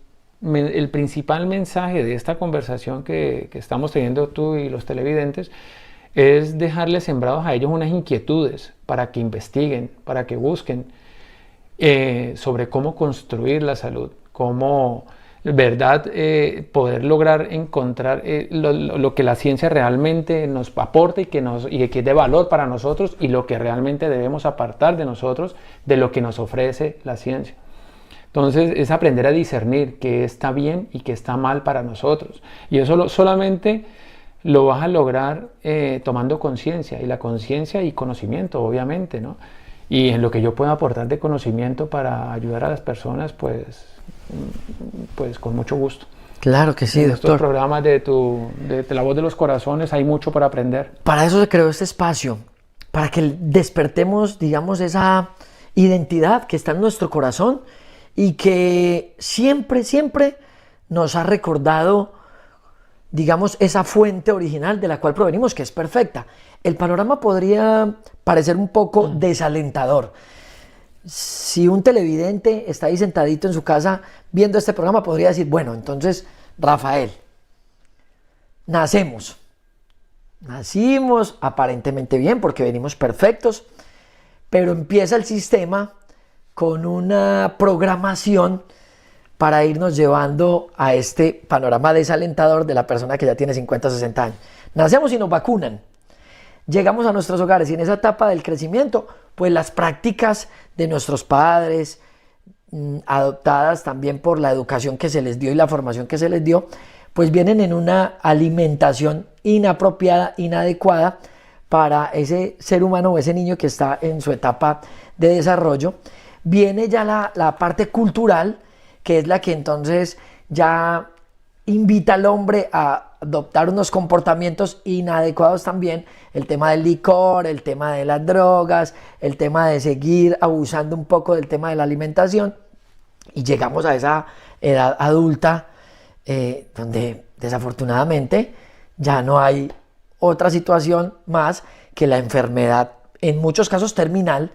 principal mensaje de esta conversación que estamos teniendo tú y los televidentes es dejarles sembrados a ellos unas inquietudes para que investiguen, para que busquen sobre cómo construir la salud, cómo, ¿verdad?, poder lograr encontrar lo que la ciencia realmente nos aporta y que es de valor para nosotros, y lo que realmente debemos apartar de nosotros de lo que nos ofrece la ciencia. Entonces es aprender a discernir qué está bien y qué está mal para nosotros, y eso solamente lo vas a lograr tomando conciencia, y la conciencia y conocimiento, obviamente, ¿no? Y en lo que yo pueda aportar de conocimiento para ayudar a las personas, pues con mucho gusto. Claro que sí, en doctor. Estos programas de La Voz de los Corazones hay mucho para aprender. Para eso se creó este espacio, para que despertemos, digamos, esa identidad que está en nuestro corazón y que siempre, siempre nos ha recordado, digamos, esa fuente original de la cual provenimos, que es perfecta. El panorama podría parecer un poco desalentador. Si un televidente está ahí sentadito en su casa viendo este programa, podría decir, bueno, entonces, Rafael, nacimos aparentemente bien porque venimos perfectos, pero empieza el sistema con una programación para irnos llevando a este panorama desalentador de la persona que ya tiene 50 o 60 años. Nacemos y nos vacunan. Llegamos a nuestros hogares y en esa etapa del crecimiento, pues las prácticas de nuestros padres, adoptadas también por la educación que se les dio y la formación que se les dio, pues vienen en una alimentación inapropiada, inadecuada para ese ser humano o ese niño que está en su etapa de desarrollo. Viene ya la parte cultural, que es la que entonces ya invita al hombre a adoptar unos comportamientos inadecuados también, el tema del licor, el tema de las drogas, el tema de seguir abusando un poco del tema de la alimentación, y llegamos a esa edad adulta donde desafortunadamente ya no hay otra situación más que la enfermedad, en muchos casos terminal,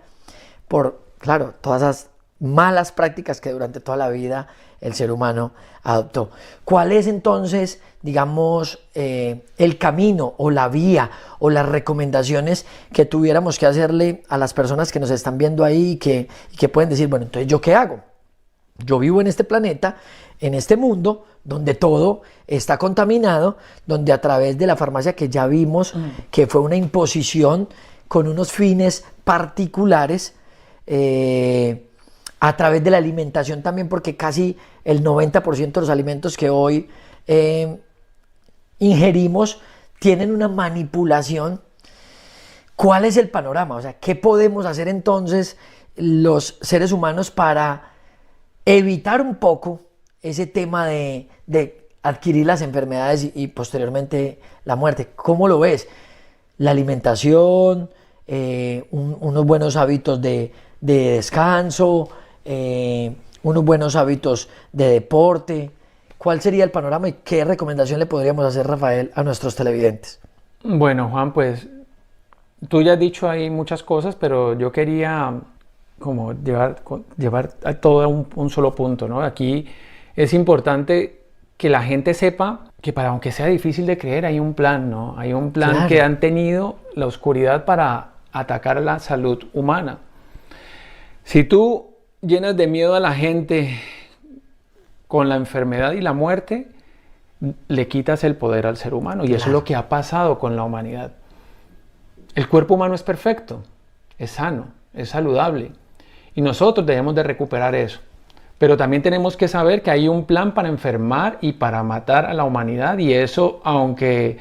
por, claro, todas esas malas prácticas que durante toda la vida el ser humano adoptó. ¿Cuál es entonces, digamos, el camino o la vía o las recomendaciones que tuviéramos que hacerle a las personas que nos están viendo ahí y que pueden decir, bueno, entonces ¿yo qué hago? Yo vivo en este planeta, en este mundo, donde todo está contaminado, donde a través de la farmacia que ya vimos, que fue una imposición con unos fines particulares, a través de la alimentación también, porque casi el 90% de los alimentos que hoy ingerimos tienen una manipulación. ¿Cuál es el panorama? O sea, ¿qué podemos hacer entonces los seres humanos para evitar un poco ese tema de adquirir las enfermedades y posteriormente la muerte? ¿Cómo lo ves? La alimentación, unos buenos hábitos de descanso, unos buenos hábitos de deporte. ¿Cuál sería el panorama y qué recomendación le podríamos hacer, Rafael, a nuestros televidentes? Bueno, Juan, pues tú ya has dicho ahí muchas cosas, pero yo quería como llevar a todo a un solo punto, ¿no? Aquí es importante que la gente sepa que, para aunque sea difícil de creer, hay un plan, ¿no? Hay un plan, claro, que han tenido la oscuridad para atacar la salud humana. Si tú llenas de miedo a la gente con la enfermedad y la muerte, le quitas el poder al ser humano. Y claro, eso es lo que ha pasado con la humanidad. El cuerpo humano es perfecto, es sano, es saludable. Y nosotros debemos de recuperar eso. Pero también tenemos que saber que hay un plan para enfermar y para matar a la humanidad. Y eso, aunque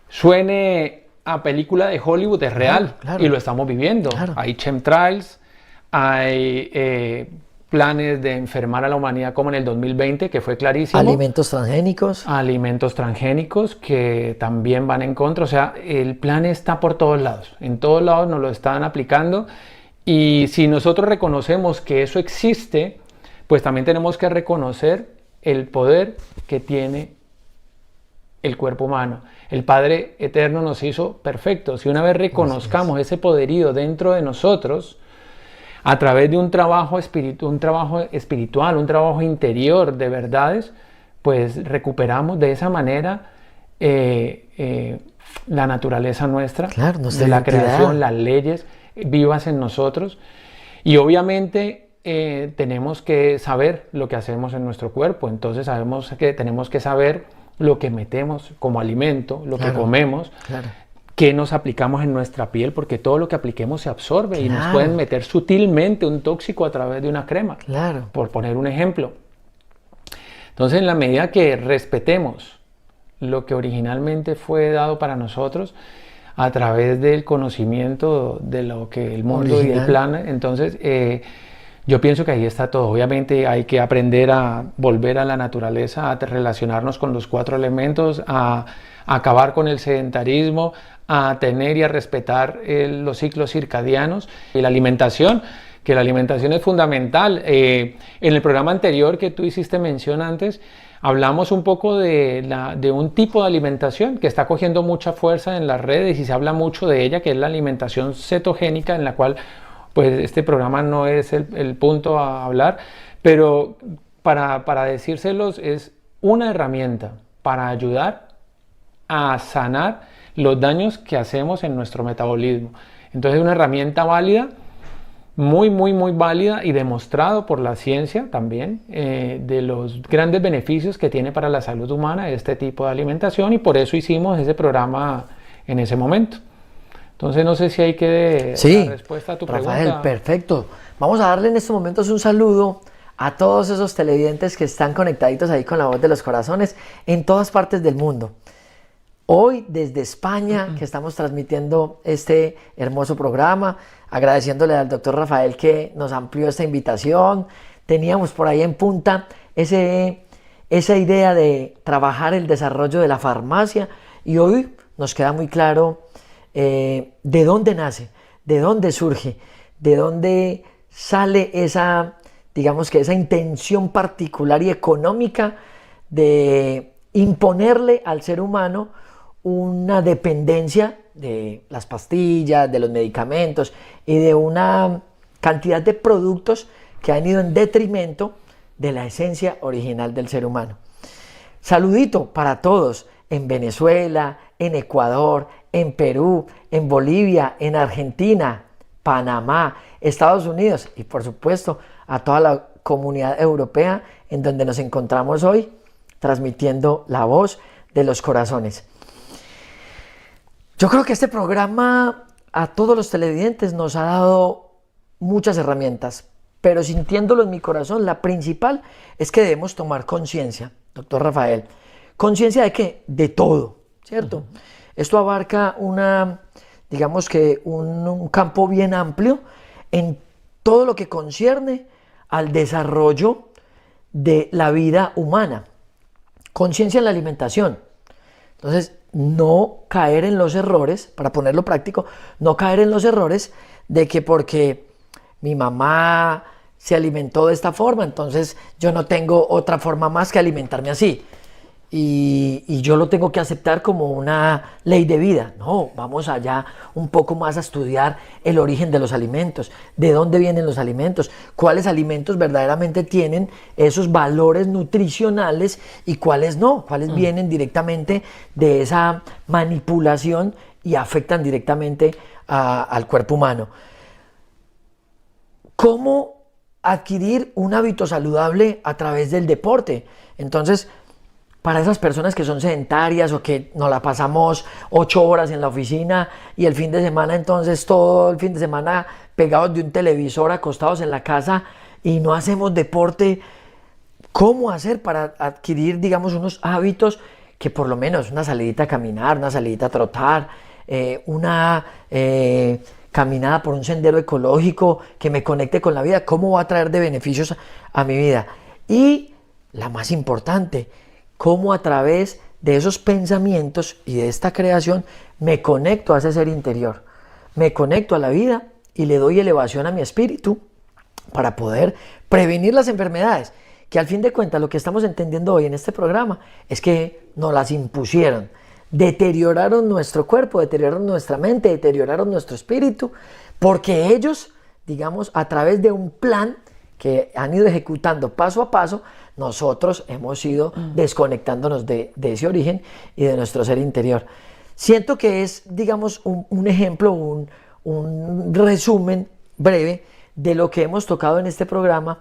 suene a película de Hollywood, es real. Claro. Y lo estamos viviendo. Claro. Hay chemtrails, hay planes de enfermar a la humanidad, como en el 2020, que fue clarísimo. Alimentos transgénicos. Alimentos transgénicos que también van en contra. O sea, el plan está por todos lados. En todos lados nos lo están aplicando. Y si nosotros reconocemos que eso existe, pues también tenemos que reconocer el poder que tiene el cuerpo humano. El Padre Eterno nos hizo perfectos. Y una vez reconozcamos ese poderío dentro de nosotros, a través de un trabajo espiritual, un trabajo interior de verdades, pues recuperamos de esa manera la naturaleza nuestra, claro, de la creación, las leyes vivas en nosotros. Y obviamente tenemos que saber lo que hacemos en nuestro cuerpo. Entonces sabemos que tenemos que saber lo que metemos como alimento, lo que comemos, qué nos aplicamos en nuestra piel, porque todo lo que apliquemos se absorbe y nos pueden meter sutilmente un tóxico a través de una crema, por poner un ejemplo. Entonces, en la medida que respetemos lo que originalmente fue dado para nosotros, a través del conocimiento de lo que el mundo y el plan, entonces yo pienso que ahí está todo. Obviamente hay que aprender a volver a la naturaleza, a relacionarnos con los 4 elementos, a acabar con el sedentarismo, a tener y a respetar los ciclos circadianos y la alimentación, que la alimentación es fundamental. En el programa anterior que tú hiciste mención antes, hablamos un poco de un tipo de alimentación que está cogiendo mucha fuerza en las redes y se habla mucho de ella, que es la alimentación cetogénica, en la cual pues este programa no es el punto a hablar, pero para decírselos es una herramienta para ayudar a sanar los daños que hacemos en nuestro metabolismo. Entonces es una herramienta válida, muy válida, y demostrado por la ciencia también de los grandes beneficios que tiene para la salud humana este tipo de alimentación, y por eso hicimos ese programa en ese momento. Entonces no sé si hay que dar respuesta a tu Rafael, pregunta. Perfecto. Vamos a darle en estos momentos un saludo a todos esos televidentes que están conectaditos ahí con la voz de los corazones en todas partes del mundo. Hoy desde España, que estamos transmitiendo este hermoso programa, agradeciéndole al doctor Rafael que nos amplió esta invitación. Teníamos por ahí en punta esa idea de trabajar el desarrollo de la farmacia y hoy nos queda muy claro de dónde nace, de dónde surge, de dónde sale esa, digamos que esa intención particular y económica de imponerle al ser humano una dependencia de las pastillas, de los medicamentos y de una cantidad de productos que han ido en detrimento de la esencia original del ser humano. Saludito para todos en Venezuela, en Ecuador, en Perú, en Bolivia, en Argentina, Panamá, Estados Unidos y por supuesto a toda la comunidad europea en donde nos encontramos hoy transmitiendo la voz de los corazones. Yo creo que este programa a todos los televidentes nos ha dado muchas herramientas, pero sintiéndolo en mi corazón, la principal es que debemos tomar conciencia, doctor Rafael. ¿Conciencia de qué? De todo, ¿cierto? Esto abarca digamos que un campo bien amplio en todo lo que concierne al desarrollo de la vida humana. Conciencia en la alimentación. Entonces, no caer en los errores, para ponerlo práctico, no caer en los errores de que porque mi mamá se alimentó de esta forma, entonces yo no tengo otra forma más que alimentarme así. Y yo lo tengo que aceptar como una ley de vida. No, vamos allá un poco más a estudiar el origen de los alimentos, de dónde vienen los alimentos, cuáles alimentos verdaderamente tienen esos valores nutricionales y cuáles no, cuáles vienen directamente de esa manipulación y afectan directamente al cuerpo humano. ¿Cómo adquirir un hábito saludable a través del deporte? Entonces, para esas personas que son sedentarias o que nos la pasamos 8 horas en la oficina y el fin de semana, entonces todo el fin de semana pegados de un televisor, acostados en la casa y no hacemos deporte, ¿cómo hacer para adquirir, digamos, unos hábitos que por lo menos una salidita a caminar, una salidita a trotar, una caminada por un sendero ecológico que me conecte con la vida? ¿Cómo va a traer de beneficios a mi vida? Y la más importante, cómo a través de esos pensamientos y de esta creación me conecto a ese ser interior, me conecto a la vida y le doy elevación a mi espíritu para poder prevenir las enfermedades, que al fin de cuentas lo que estamos entendiendo hoy en este programa es que nos las impusieron, deterioraron nuestro cuerpo, deterioraron nuestra mente, deterioraron nuestro espíritu, porque ellos, digamos, a través de un plan que han ido ejecutando paso a paso, nosotros hemos ido desconectándonos de ese origen y de nuestro ser interior. Siento que es, digamos, un ejemplo, un resumen breve de lo que hemos tocado en este programa.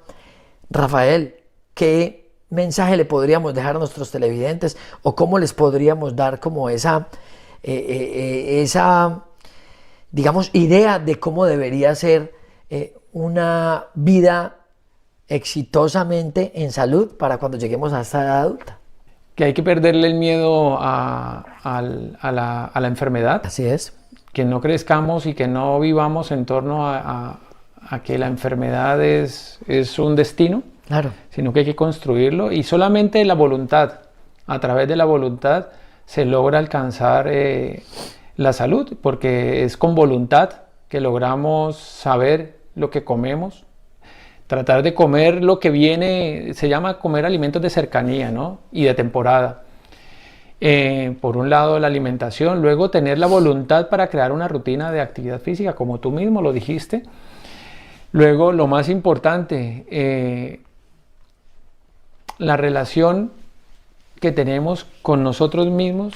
Rafael, ¿qué mensaje le podríamos dejar a nuestros televidentes o cómo les podríamos dar como esa digamos, idea de cómo debería ser una vida exitosamente en salud para cuando lleguemos a esta edad adulta? Que hay que perderle el miedo a la enfermedad. Así es. Que no crezcamos y que no vivamos en torno a que la enfermedad es un destino, claro, sino que hay que construirlo y solamente la voluntad, a través de la voluntad se logra alcanzar la salud, porque es con voluntad que logramos saber lo que comemos, tratar de comer lo que viene, se llama comer alimentos de cercanía, ¿no? Y de temporada. Por un lado la alimentación, luego tener la voluntad para crear una rutina de actividad física, como tú mismo lo dijiste. Luego, lo más importante, la relación que tenemos con nosotros mismos,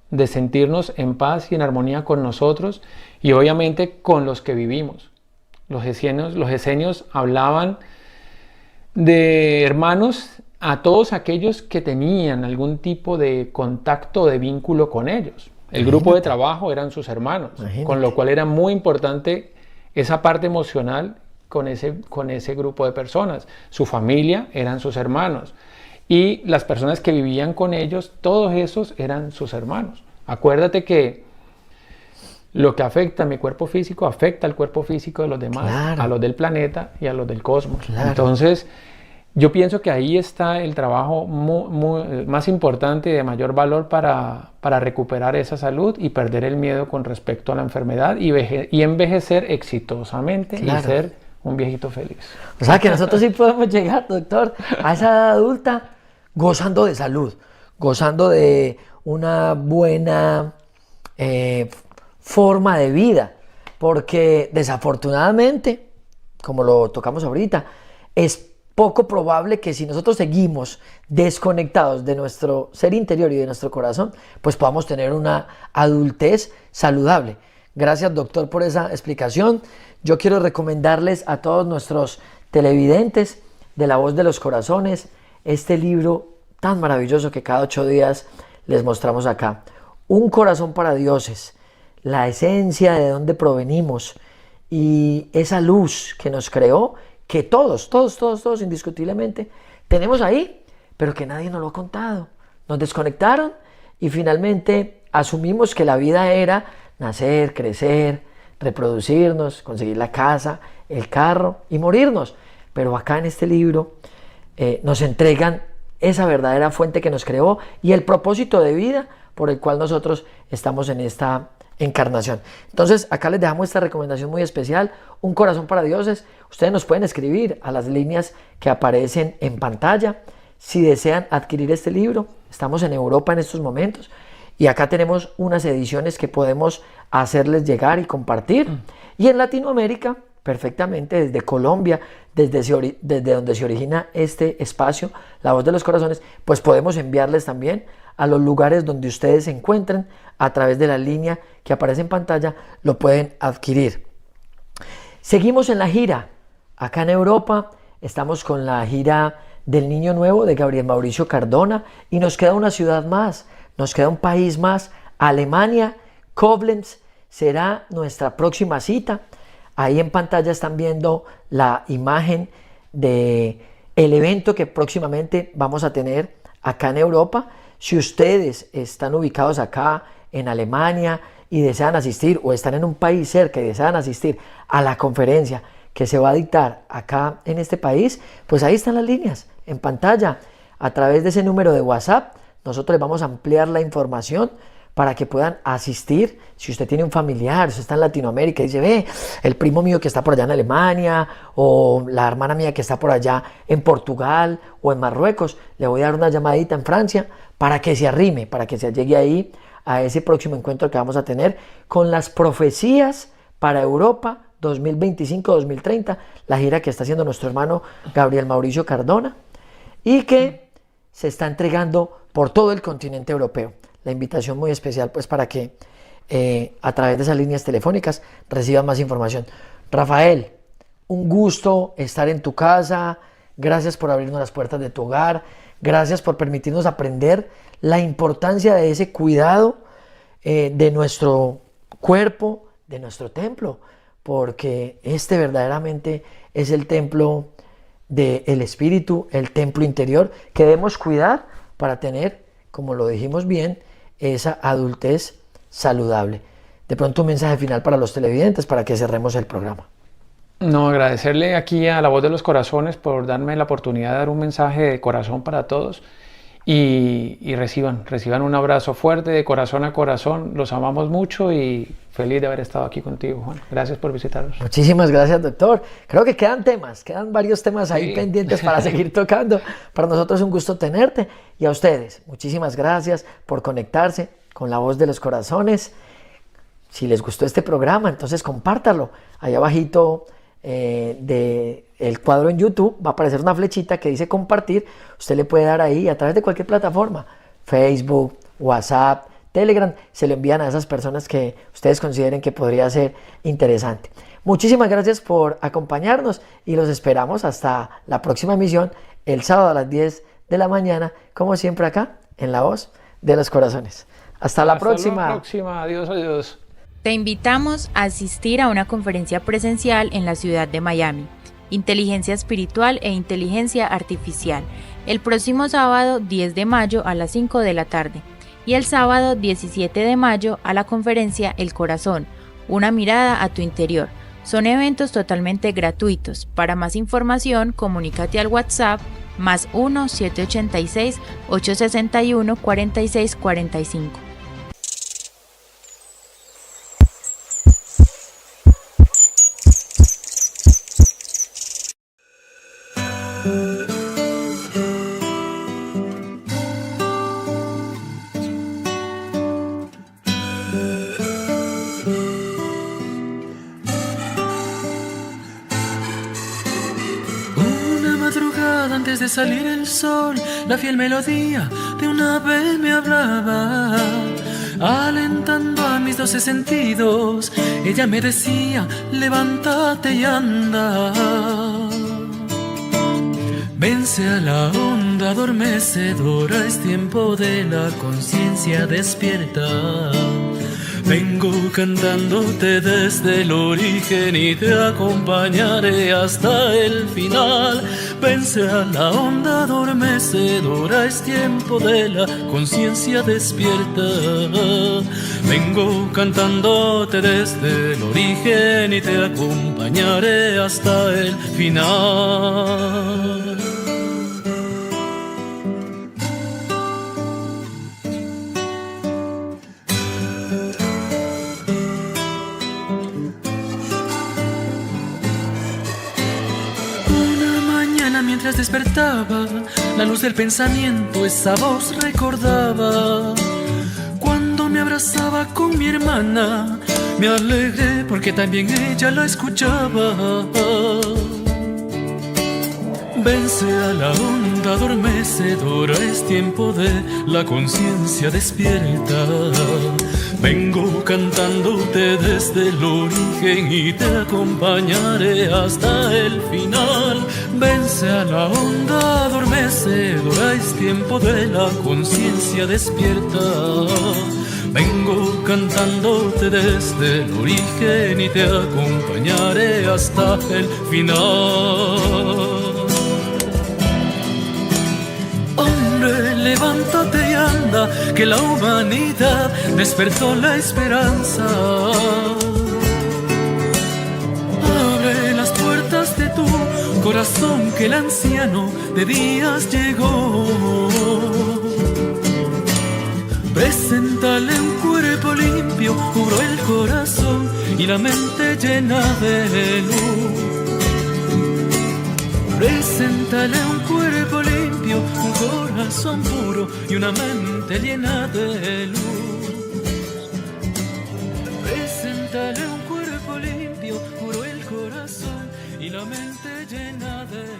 de sentirnos en paz y en armonía con nosotros y obviamente con los que vivimos. Los esenios hablaban de hermanos a todos aquellos que tenían algún tipo de contacto, de vínculo con ellos. El grupo de trabajo eran sus hermanos, con lo cual era muy importante esa parte emocional con ese grupo de personas. Su familia eran sus hermanos y las personas que vivían con ellos, todos esos eran sus hermanos. Acuérdate que lo que afecta a mi cuerpo físico afecta al cuerpo físico de los demás, Claro. a los del planeta y a los del cosmos. Claro. Entonces, yo pienso que ahí está el trabajo más importante y de mayor valor para recuperar esa salud y perder el miedo con respecto a la enfermedad y envejecer exitosamente Claro. y ser un viejito feliz. O sea que nosotros sí podemos llegar, doctor, a esa edad adulta gozando de salud, gozando de una buena forma de vida, porque desafortunadamente, como lo tocamos ahorita, es poco probable que si nosotros seguimos desconectados de nuestro ser interior y de nuestro corazón, pues podamos tener una adultez saludable. Gracias, doctor, por esa explicación. Yo quiero recomendarles a todos nuestros televidentes de La Voz de los Corazones este libro tan maravilloso que cada 8 días les mostramos acá. Un corazón para dioses, la esencia de dónde provenimos y esa luz que nos creó, que todos, indiscutiblemente, tenemos ahí, pero que nadie nos lo ha contado. Nos desconectaron y finalmente asumimos que la vida era nacer, crecer, reproducirnos, conseguir la casa, el carro y morirnos. Pero acá en este libro nos entregan esa verdadera fuente que nos creó y el propósito de vida por el cual nosotros estamos en esta encarnación. Entonces acá les dejamos esta recomendación muy especial, Un corazón para dioses. Ustedes nos pueden escribir a las líneas que aparecen en pantalla si desean adquirir este libro. Estamos en Europa en estos momentos y acá tenemos unas ediciones que podemos hacerles llegar y compartir. Y en Latinoamérica, perfectamente, desde Colombia, desde donde se origina este espacio, La Voz de los Corazones, pues podemos enviarles también a los lugares donde ustedes se encuentren a través de la línea que aparece en pantalla, lo pueden adquirir. Seguimos en la gira. Acá en Europa estamos con la gira del Niño Nuevo de Gabriel Mauricio Cardona y nos queda una ciudad más, nos queda un país más, Alemania. Koblenz será nuestra próxima cita. Ahí en pantalla están viendo la imagen del evento que próximamente vamos a tener acá en Europa. Si ustedes están ubicados acá en Alemania y desean asistir o están en un país cerca y desean asistir a la conferencia que se va a dictar acá en este país, pues ahí están las líneas en pantalla. A través de ese número de WhatsApp nosotros les vamos a ampliar la información para que puedan asistir. Si usted tiene un familiar, si está en Latinoamérica y dice, ve, el primo mío que está por allá en Alemania o la hermana mía que está por allá en Portugal o en Marruecos, le voy a dar una llamadita en Francia para que se arrime, para que se llegue ahí a ese próximo encuentro que vamos a tener con las profecías para Europa 2025-2030, la gira que está haciendo nuestro hermano Gabriel Mauricio Cardona y que se está entregando por todo el continente europeo. La invitación muy especial pues para que a través de esas líneas telefónicas reciban más información. Rafael, un gusto estar en tu casa, gracias por abrirnos las puertas de tu hogar, gracias por permitirnos aprender la importancia de ese cuidado de nuestro cuerpo, de nuestro templo, porque este verdaderamente es el templo del espíritu, el templo interior que debemos cuidar para tener, como lo dijimos bien, esa adultez saludable. De pronto un mensaje final para los televidentes para que cerremos el programa. No, agradecerle aquí a La Voz de los Corazones por darme la oportunidad de dar un mensaje de corazón para todos y reciban un abrazo fuerte de corazón a corazón. Los amamos mucho y feliz de haber estado aquí contigo, Juan. Gracias por visitarnos. Muchísimas gracias, doctor. Creo que quedan varios temas ahí pendientes para seguir tocando. Para nosotros es un gusto tenerte y a ustedes, muchísimas gracias por conectarse con La Voz de los Corazones. Si les gustó este programa, entonces compártalo. Ahí abajito del cuadro en YouTube va a aparecer una flechita que dice compartir. Usted le puede dar ahí a través de cualquier plataforma, Facebook, WhatsApp, Telegram, se lo envían a esas personas que ustedes consideren que podría ser interesante. Muchísimas gracias por acompañarnos y los esperamos hasta la próxima emisión el sábado a las 10 de la mañana, como siempre acá en La Voz de los Corazones. Hasta la próxima. Hasta la próxima. Adiós, adiós. Te invitamos a asistir a una conferencia presencial en la ciudad de Miami. Inteligencia Espiritual e Inteligencia Artificial, el próximo sábado 10 de mayo a las 5 de la tarde y el sábado 17 de mayo a la conferencia El Corazón, una mirada a tu interior. Son eventos totalmente gratuitos. Para más información, comunícate al WhatsApp +1 786 861 4645. Antes de salir el sol, la fiel melodía de un ave me hablaba, alentando a mis 12 sentidos. Ella me decía: levántate y anda. Vence a la onda adormecedora, es tiempo de la conciencia despierta. Vengo cantándote desde el origen y te acompañaré hasta el final. Vence a la onda adormecedora, es tiempo de la conciencia despierta. Vengo cantándote desde el origen y te acompañaré hasta el final. Mientras despertaba, la luz del pensamiento esa voz recordaba. Cuando me abrazaba con mi hermana, me alegré porque también ella la escuchaba. Vence a la onda adormecedora, es tiempo de la conciencia despierta. Vengo cantándote desde el origen y te acompañaré hasta el final. Vence a la onda adormecedora, es tiempo de la conciencia despierta. Vengo cantándote desde el origen y te acompañaré hasta el final. Hombre, levántate y anda, que la humanidad despertó la esperanza. Abre las puertas de tu corazón, que el anciano de días llegó. Preséntale un cuerpo limpio, puro el corazón y la mente llena de luz. Preséntale un cuerpo limpio, un corazón puro y una mente llena de luz. Preséntale un cuerpo limpio, puro el corazón y la mente llena de luz.